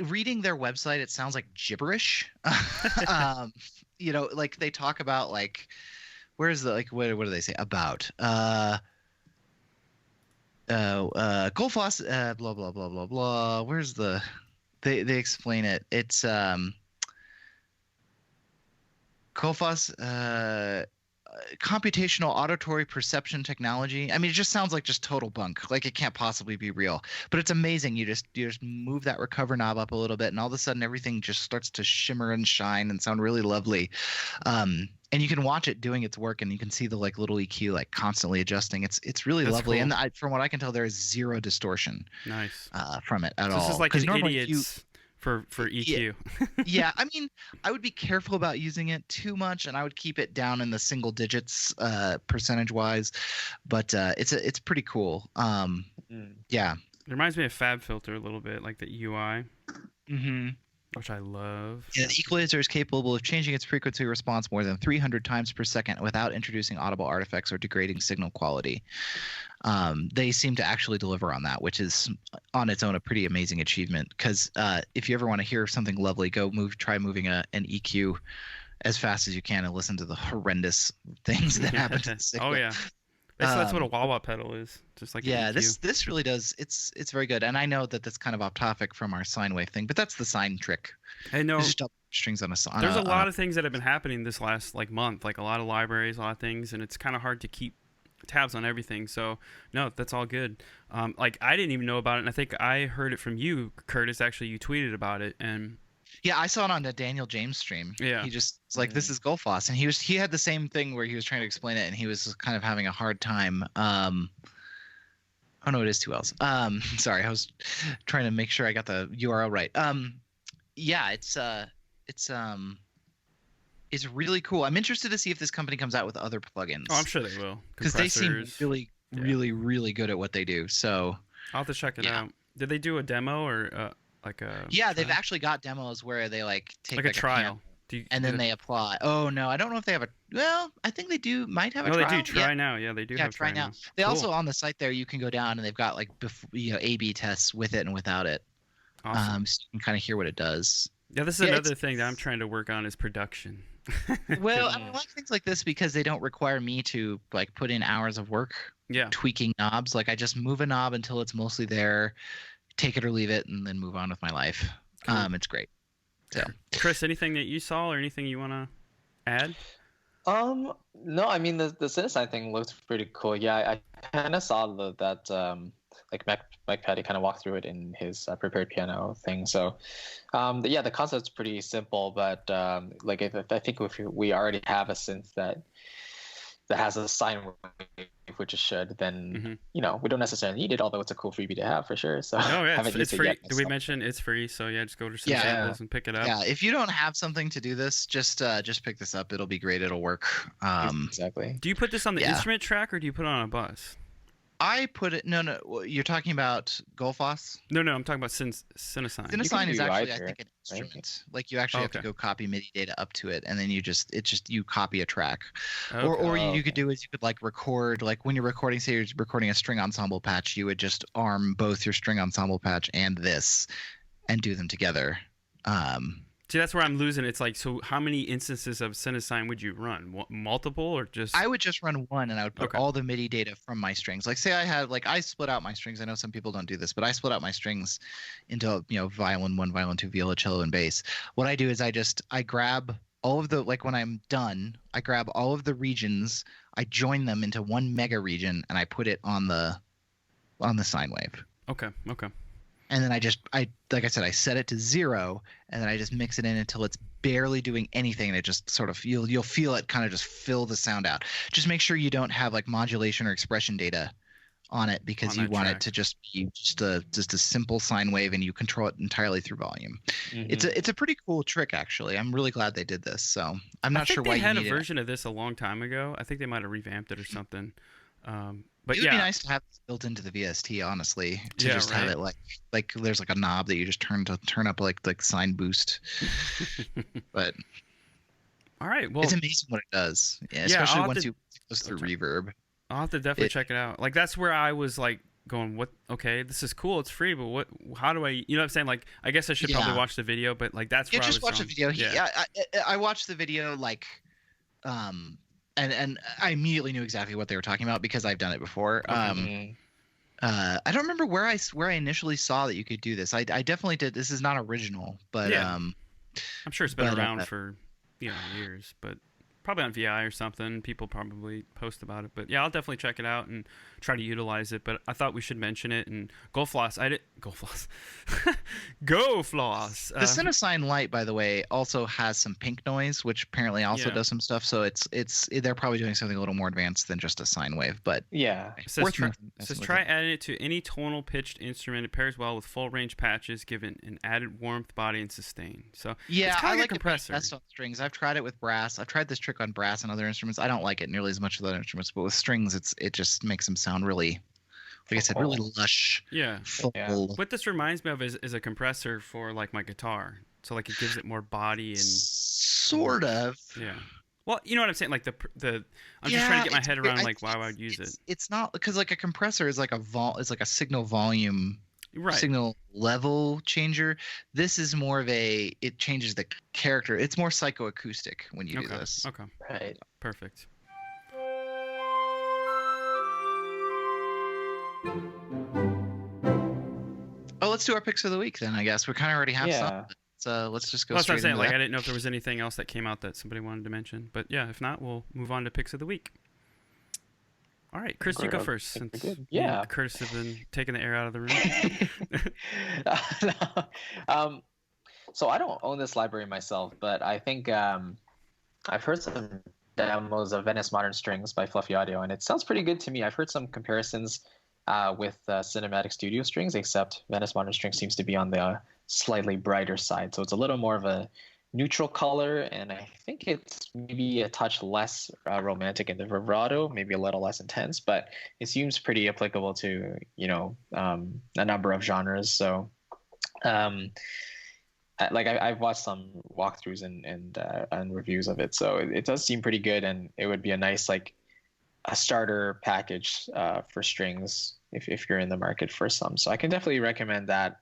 reading their website, it sounds like gibberish. They talk about where's the what do they say about Gullfoss, blah blah blah blah blah. Where's the they explain it. It's Gullfoss computational auditory perception technology. I mean, it just sounds like just total bunk. It can't possibly be real. But it's amazing. You just move that recover knob up a little bit, and all of a sudden everything just starts to shimmer and shine and sound really lovely. And you can watch it doing its work, and you can see the little EQ constantly adjusting. It's really lovely. Cool. And from what I can tell, there is 0 distortion. Nice. From it at all. This is an idiot's for EQ. Yeah, I mean, I would be careful about using it too much, and I would keep it down in the single digits percentage wise. But it's pretty cool. Yeah. It reminds me of Fab Filter a little bit, like the UI. Which I love. Yeah, the equalizer is capable of changing its frequency response more than 300 times per second without introducing audible artifacts or degrading signal quality. They seem to actually deliver on that, which is on its own a pretty amazing achievement. Because if you ever want to hear something lovely, try moving an EQ as fast as you can and listen to the horrendous things that happen to the signal. Oh yeah. That's what a wah-wah pedal is, just like an Yeah, EQ. this really does. It's very good, and I know that that's kind of off topic from our sine wave thing, but that's the sine trick. I know It's just double strings on a on there's a on lot of things that have been happening this last like month, like a lot of libraries, a lot of things, and it's kind of hard to keep tabs on everything. So no, that's all good. Like I didn't even know about it, and I think I heard it from you, Curtis. Actually, you tweeted about it, and Yeah, I saw it on the Daniel James stream. Yeah. He just was like, "This is Gullfoss," and he had the same thing where he was trying to explain it, and he was kind of having a hard time. Oh no, it is 2 L's. Sorry, I was trying to make sure I got the URL right. Yeah, it's really cool. I'm interested to see if this company comes out with other plugins. oh, I'm sure they will because they seem Compressors. really, Yeah. really, really good at what they do. So I'll have to check it Yeah. out. Did they do a demo or like a yeah, they've trial? actually got demos where they like take like a trial? piano Do you, and do then they apply. Oh no, I don't know if they have a. Well, I think they do. Might have a no, trial. they do try Yeah. now. Yeah, they do Yeah, have try now. now. They Cool. also on the site there you can go down and they've got like A/B tests with it and without it. Awesome. So you can kind of hear what it does. Yeah, this is Yeah, another thing that I'm trying to work on is production. Well, I like things like this because they don't require me to like put in hours of work yeah. tweaking knobs. Like I just move a knob until it's mostly there, take it or leave it, and then move on with my life. Cool. It's great. So Chris, anything that you saw or anything you want to add? No, I mean the CineSite thing looks pretty cool. Yeah, I kind of saw that like Mike Patty kind of walked through it in his prepared piano thing. So, yeah, the concept's pretty simple, but like if I think if we already have a synth that has a sine wave, which it should, then you know we don't necessarily need it. Although it's a cool freebie to have for sure. So Oh yeah, haven't it's used it free. yet Did we myself. mention it's free? So yeah, just go to some Yeah. samples and pick it up. yeah, if you don't have something to do this, just pick this up. It'll be great. It'll work. Exactly. Do you put this on the Yeah. instrument track or do you put it on a bus? I put it. No. You're talking about Gullfoss. No, I'm talking about CineSine. CineSine is do actually, I either, think, an right? instrument. Like you actually have to Okay. go copy MIDI data up to it, and then you copy a track. Okay. Or Oh, you could do is you could like record, like when you're recording, say you're recording a string ensemble patch, you would just arm both your string ensemble patch and this, and do them together. See, that's where I'm losing. It's like, so how many instances of CineSine would you run? Multiple or just? I would just run one, and I would put Okay. all the MIDI data from my strings. Like say I had like I split out my strings. I know some people don't do this, but I split out my strings into violin 1, violin 2, viola, cello, and bass. What I do is I grab all of the, like when I'm done, I grab all of the regions, I join them into one mega region, and I put it on the sine wave. Okay. And then like I said, I set it to 0, and then I just mix it in until it's barely doing anything, and it just sort of you'll feel it kind of just fill the sound out. Just make sure you don't have like modulation or expression data on it, because On you that want track. it to just be just a simple sine wave, and you control it entirely through volume. It's a pretty cool trick, actually. I'm really glad they did this. So I'm not I think sure they why had you a need version of this a long time ago. I think they might have revamped it or something. But it would yeah, be nice to have this built into the VST, honestly, to Yeah, just have right. it like there's like a knob that you just turn up like sine boost. But all right. Well, it's amazing what it does. Yeah, I'll especially have once to- it goes through Okay. reverb. I'll have to definitely it- check it out. Like that's where I was like going, what? Okay, this is cool. It's free, but what? How do I? You know what I'm saying? Like I guess I should probably Yeah. watch the video, but like that's Yeah, where just I was watch the going. video. Yeah. I watched the video like, and I immediately knew exactly what they were talking about because I've done it before. I don't remember where I initially saw that you could do this. I definitely did. This is not original, but Yeah. I'm sure it's been but, around for years, but probably on VI or something. People probably post about it, but yeah, I'll definitely check it out and try to utilize it. But I thought we should mention it. And Gullfoss, Gullfoss, Gullfoss. the CineSine LITE, by the way, also has some pink noise, which apparently also Yeah. does some stuff. So they're probably doing something a little more advanced than just a sine wave, but Yeah. It says, worth try, messing it says with try it. adding it to any tonal pitched instrument. It pairs well with full range patches, giving an added warmth, body, and sustain. So Yeah, it's I kind of like a it compressor. best on strings. I've tried it with brass. I've tried this trick on brass and other instruments. I don't like it nearly as much as other instruments, but with strings, it just makes them sound really, like I said, really lush, Yeah. full. Yeah. What this reminds me of is a compressor for like my guitar. So like it gives it more body and Sort of. yeah. Well, you know what I'm saying? Like I'm just trying to get my head around like why I would use it. It's not because like a compressor is like a signal volume, Right. signal level changer. This is more of it changes the character. It's more psychoacoustic when you do Okay. this. Okay. Right. Perfect. Oh, let's do our picks of the week then. I guess we kind of already have Yeah. some. So let's just go Well, that's what straight I'm saying. into Like, that. I didn't know if there was anything else that came out that somebody wanted to mention. But yeah, if not, we'll move on to picks of the week. All right, Chris, you go first Think we're since good. me and Yeah. Curtis have been taking the air out of the room. So I don't own this library myself, but I think I've heard some demos of Venice Modern Strings by Fluffy Audio, and it sounds pretty good to me. I've heard some comparisons with Cinematic Studio Strings, except Venice Modern Strings seems to be on the slightly brighter side, so it's a little more of a neutral color, and I think it's maybe a touch less romantic in the vibrato, maybe a little less intense, but it seems pretty applicable to a number of genres. So I've watched some walkthroughs and reviews of it, so it does seem pretty good, and it would be a nice a starter package for strings if you're in the market for some. So I can definitely recommend that.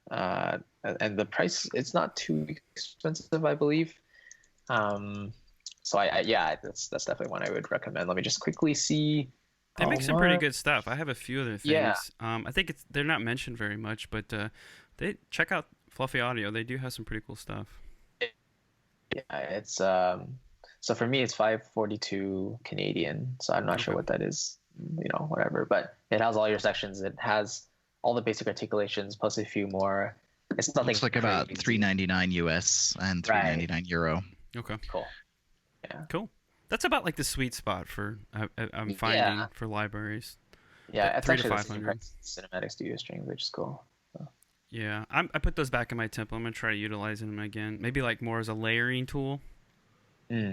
And the price, it's not too expensive, I believe. So that's definitely one I would recommend. Let me just quickly see. They make some pretty good stuff. I have a few other things. Yeah. I think they're not mentioned very much, but they check out Fluffy Audio. They do have some pretty cool stuff. Yeah, it's so for me it's 542 Canadian. So I'm not sure what that is, whatever. But it has all your sections. It has all the basic articulations plus a few more. It's nothing. Looks like about crazy. $3.99 US and $3.99 euro. Okay. Cool. Yeah. Cool. That's about like the sweet spot for I'm finding for libraries. Yeah, it's 3 to actually the 500. Cinematic Studio Strings, which is cool. So. Yeah, I put those back in my template. I'm gonna try utilizing them again. Maybe like more as a layering tool. I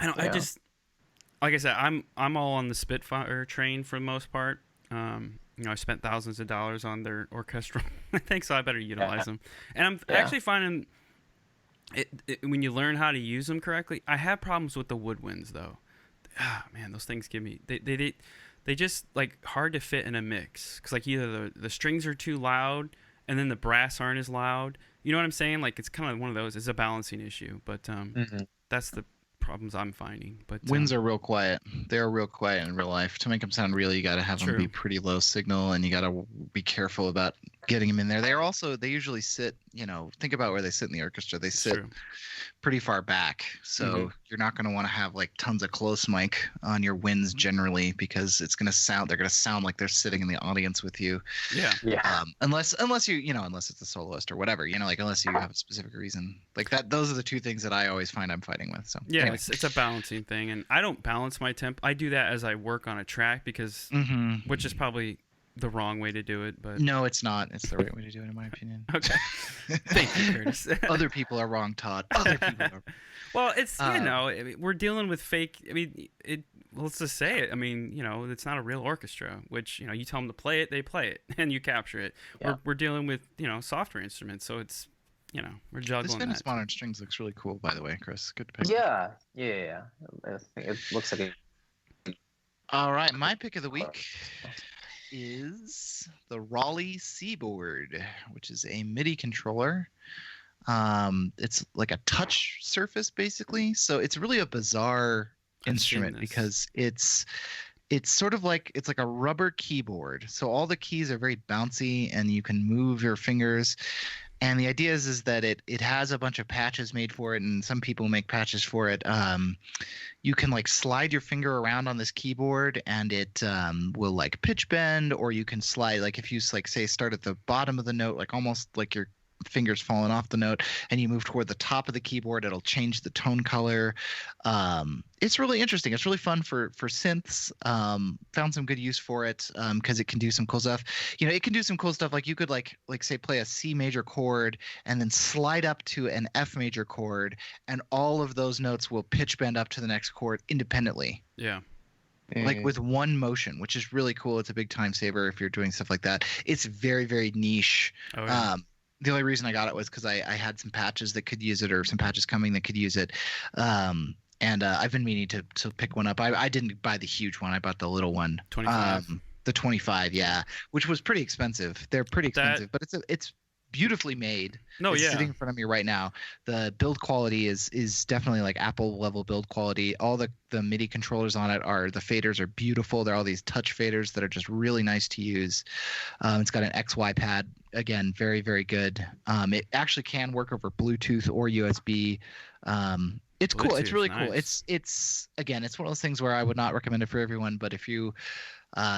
don't. Yeah. I just like I said, I'm all on the Spitfire train for the most part. I spent thousands of dollars on their orchestral things, so I better utilize them. And I'm actually finding it when you learn how to use them correctly. I have problems with the woodwinds though. Ah, man, those things give me they just like hard to fit in a mix because like either the strings are too loud and then the brass aren't as loud. You know what I'm saying? Like it's kind of one of those. It's a balancing issue, but that's the problems I'm finding. But Winds are real quiet. They're real quiet in real life. To make them sound real, you got to have them be pretty low signal, and you got to be careful about getting them in there. They usually sit, think about where they sit in the orchestra. They sit pretty far back, so you're not going to want to have like tons of close mic on your winds generally because they're going to sound like they're sitting in the audience with you. Yeah. Unless unless it's a soloist or whatever, unless you have a specific reason like that. Those are the two things that I always find I'm fighting with. So yeah, anyway. it's a balancing thing, and I don't balance my temp. I do that as I work on a track because, which is probably the wrong way to do it. But no, it's not. It's the right way to do it, in my opinion. Okay, thank you, Curtis. Other people are wrong, Todd. Other people are. Well, it's we're dealing with fake. I mean, let's just say it. I mean, it's not a real orchestra. Which you tell them to play it, they play it, and you capture it. Yeah. We're dealing with software instruments, so it's we're juggling. This Venice that. Modern Strings looks really cool, by the way, Chris. Good pick. Yeah. I think it looks like All right, my pick of the week is the Roli Seaboard, which is a MIDI controller. It's like a touch surface, basically. So it's really a bizarre instrument because it's sort of like it's like a rubber keyboard. So all the keys are very bouncy, and you can move your fingers. And the idea is that it has a bunch of patches made for it, and some people make patches for it. You can like slide your finger around on this keyboard, and it will like pitch bend, or you can slide like if you like say start at the bottom of the note, like almost like your fingers falling off the note, and you move toward the top of the keyboard, it'll change the tone color. It's really interesting. It's really fun for synths. Found some good use for it because it can do some cool stuff. It can do some cool stuff like you could like say play a C major chord and then slide up to an F major chord, and all of those notes will pitch bend up to the next chord independently. Yeah. Like with one motion, which is really cool. It's a big time saver if you're doing stuff like that. It's very, very niche. Oh, yeah. The only reason I got it was because I had some patches that could use it, or some patches coming that could use it. And I've been meaning to pick one up. I didn't buy the huge one. I bought the little one. 25. The 25, yeah, which was pretty expensive. They're pretty expensive, but it's beautifully made. No, It's yeah. sitting in front of me right now. The build quality is definitely like Apple level build quality. All the MIDI controllers on it the faders are beautiful. They're all these touch faders that are just really nice to use. It's got an XY pad, again, very, very good. It actually can work over Bluetooth or USB. It's cool. It's Bluetooth, really nice. cool. It's again, it's one of those things where I would not recommend it for everyone, but if you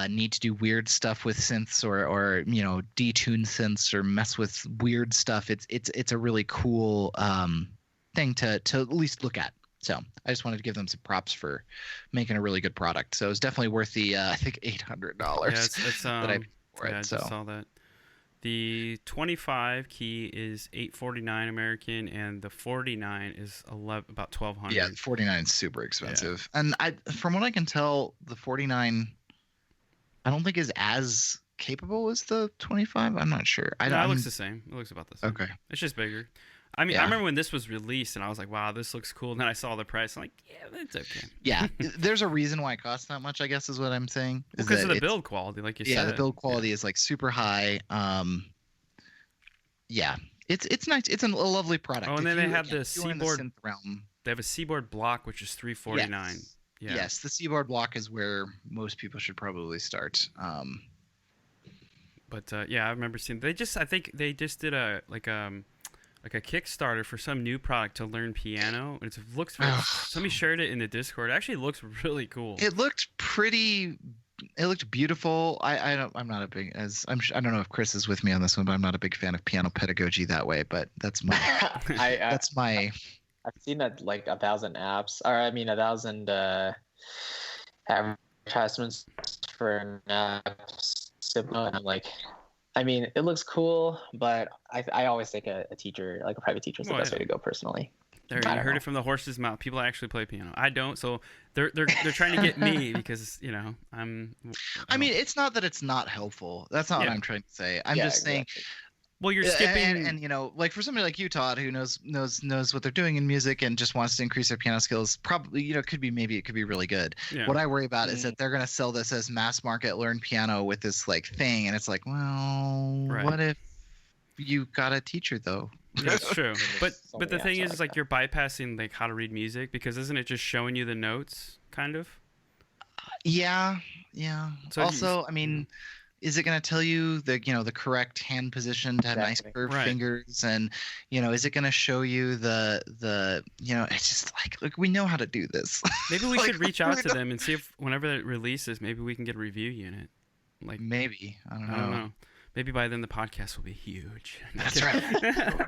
need to do weird stuff with synths or detune synths or mess with weird stuff, it's a really cool thing to at least look at. So I just wanted to give them some props for making a really good product. So it's definitely worth the I think $800 Yeah, it's that I paid for yeah, I it. just So saw that. The 25 key is $849 American, and the 49 is about $1,200. yeah, the 49 is super expensive, and from what I can tell, the 49 I don't think is as capable as the 25. I'm not sure. No, it looks the same. It looks about the same. Okay. It's just bigger. I mean, Yeah. I remember when this was released, and I was like, "Wow, this looks cool." And then I saw the price. I'm like, "Yeah, it's okay." Yeah, there's a reason why it costs that much, I guess, is what I'm saying. is Because that of the it's- build quality, like you Yeah, said. the build quality is like super high. Yeah, it's nice. It's a lovely product. Oh, and If then they you- have the if you're in the Seaboard. synth realm. They have a Seaboard block, which is $349. Yes. Yeah. Yes, the Seaboard block is where most people should probably start. But yeah, I remember seeing. I think they just did a Kickstarter for some new product to learn piano. And it looks very. Somebody shared it in the Discord. It actually looks really cool. It looked pretty. It looked beautiful. I don't know if Chris is with me on this one, but I'm not a big fan of piano pedagogy that way. But that's my that's my. I've seen like 1,000 apps, or I mean 1,000 advertisements for an app Signal, and I'm like, I mean, it looks cool, but I always think a teacher, like a private teacher, is the best way to go personally. There, I you don't heard know. it from the horse's mouth. People actually play piano. I don't, so they're trying to get me because I'm. I mean, it's not that it's not helpful. That's not what I'm trying to say. I'm just saying. Exactly. Well, you're skipping, and like for somebody like you, Todd, who knows what they're doing in music and just wants to increase their piano skills, probably it could be really good. Yeah. What I worry about is that they're gonna sell this as mass market learn piano with this like thing, and it's like, well, what if you got a teacher though? That's true. But So the many thing apps is like you're bypassing like how to read music, because isn't it just showing you the notes kind of? Yeah. So Also, I mean, is it going to tell you the correct hand position to have nice curved fingers, and is it going to show you the it's just like we know how to do this. Maybe we should reach out to them and see if whenever it releases, maybe we can get a review unit. Like maybe I don't know. Maybe by then the podcast will be huge. That's right.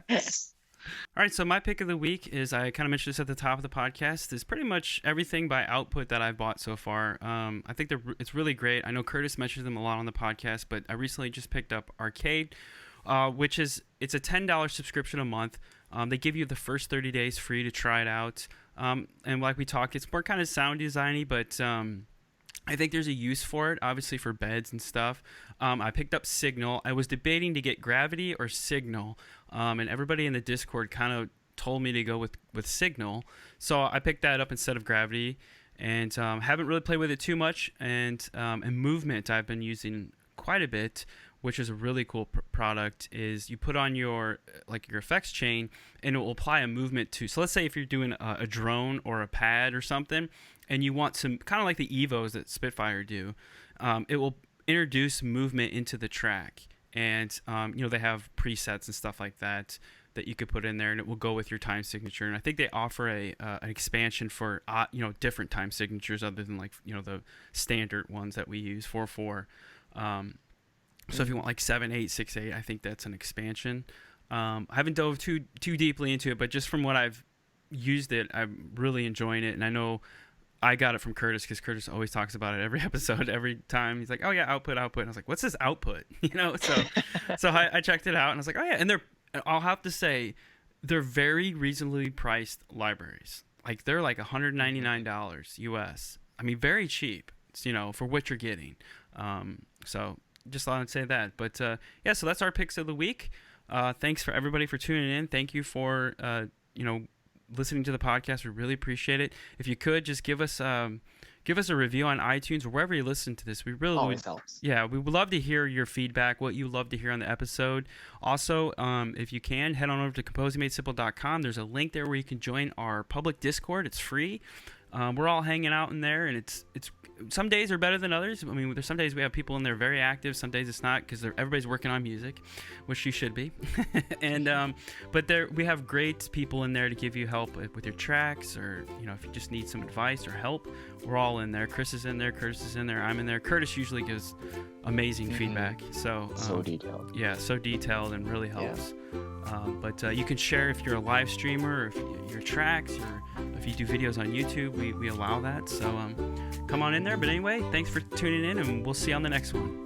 All right, so my pick of the week is, I kind of mentioned this at the top of the podcast, is pretty much everything by Output that I've bought so far. I think it's really great. I know Curtis mentions them a lot on the podcast, but I recently just picked up Arcade, which it's a $10 subscription a month. They give you the first 30 days free to try it out. And like we talked, it's more kind of sound designy, but I think there's a use for it, obviously for beds and stuff. I picked up Signal. I was debating to get Gravity or Signal, and everybody in the Discord kind of told me to go with Signal. So I picked that up instead of Gravity, and haven't really played with it too much. And Movement I've been using quite a bit, which is a really cool product. Is you put on your effects chain, and it will apply a movement to. So let's say if you're doing a drone or a pad or something, and you want some kind of like the Evos that Spitfire do, it will introduce movement into the track. And they have presets and stuff like that you could put in there, and it will go with your time signature. And I think they offer an expansion for different time signatures other than the standard ones that we use 4/4. So if you want like 7/8, 6/8, I think that's an expansion. I haven't dove too deeply into it, but just from what I've used it, I'm really enjoying it. And I know I got it from Curtis, because Curtis always talks about it every episode, every time. He's like, "Oh yeah, output." And I was like, "What's this output?" So I checked it out, and I was like, "Oh yeah." And I'll have to say, they're very reasonably priced libraries. Like they're like $199 US. I mean, very cheap. For what you're getting. So just thought I'd say that. But yeah, so that's our picks of the week. Thanks for everybody for tuning in. Thank you for listening to the podcast. We really appreciate it. If you could just give us a give us a review on iTunes or wherever you listen to this. We really Always helps. Yeah, we would love to hear your feedback, what you love to hear on the episode. Also, if you can, head on over to composingmadesimple.com. There's a link there where you can join our public Discord. It's free. We're all hanging out in there, and it's some days are better than others. I mean, there's some days we have people in there very active. Some days it's not because everybody's working on music, which you should be. And but we have great people in there to give you help with your tracks, or if you just need some advice or help. We're all in there. Chris is in there. Curtis is in there. I'm in there. Curtis usually gives amazing feedback. So detailed. Yeah, so detailed and really helps. But you can share if you're a live streamer, or if your tracks, or if you do videos on YouTube. We allow that. So come on in there. But anyway, thanks for tuning in, and we'll see you on the next one.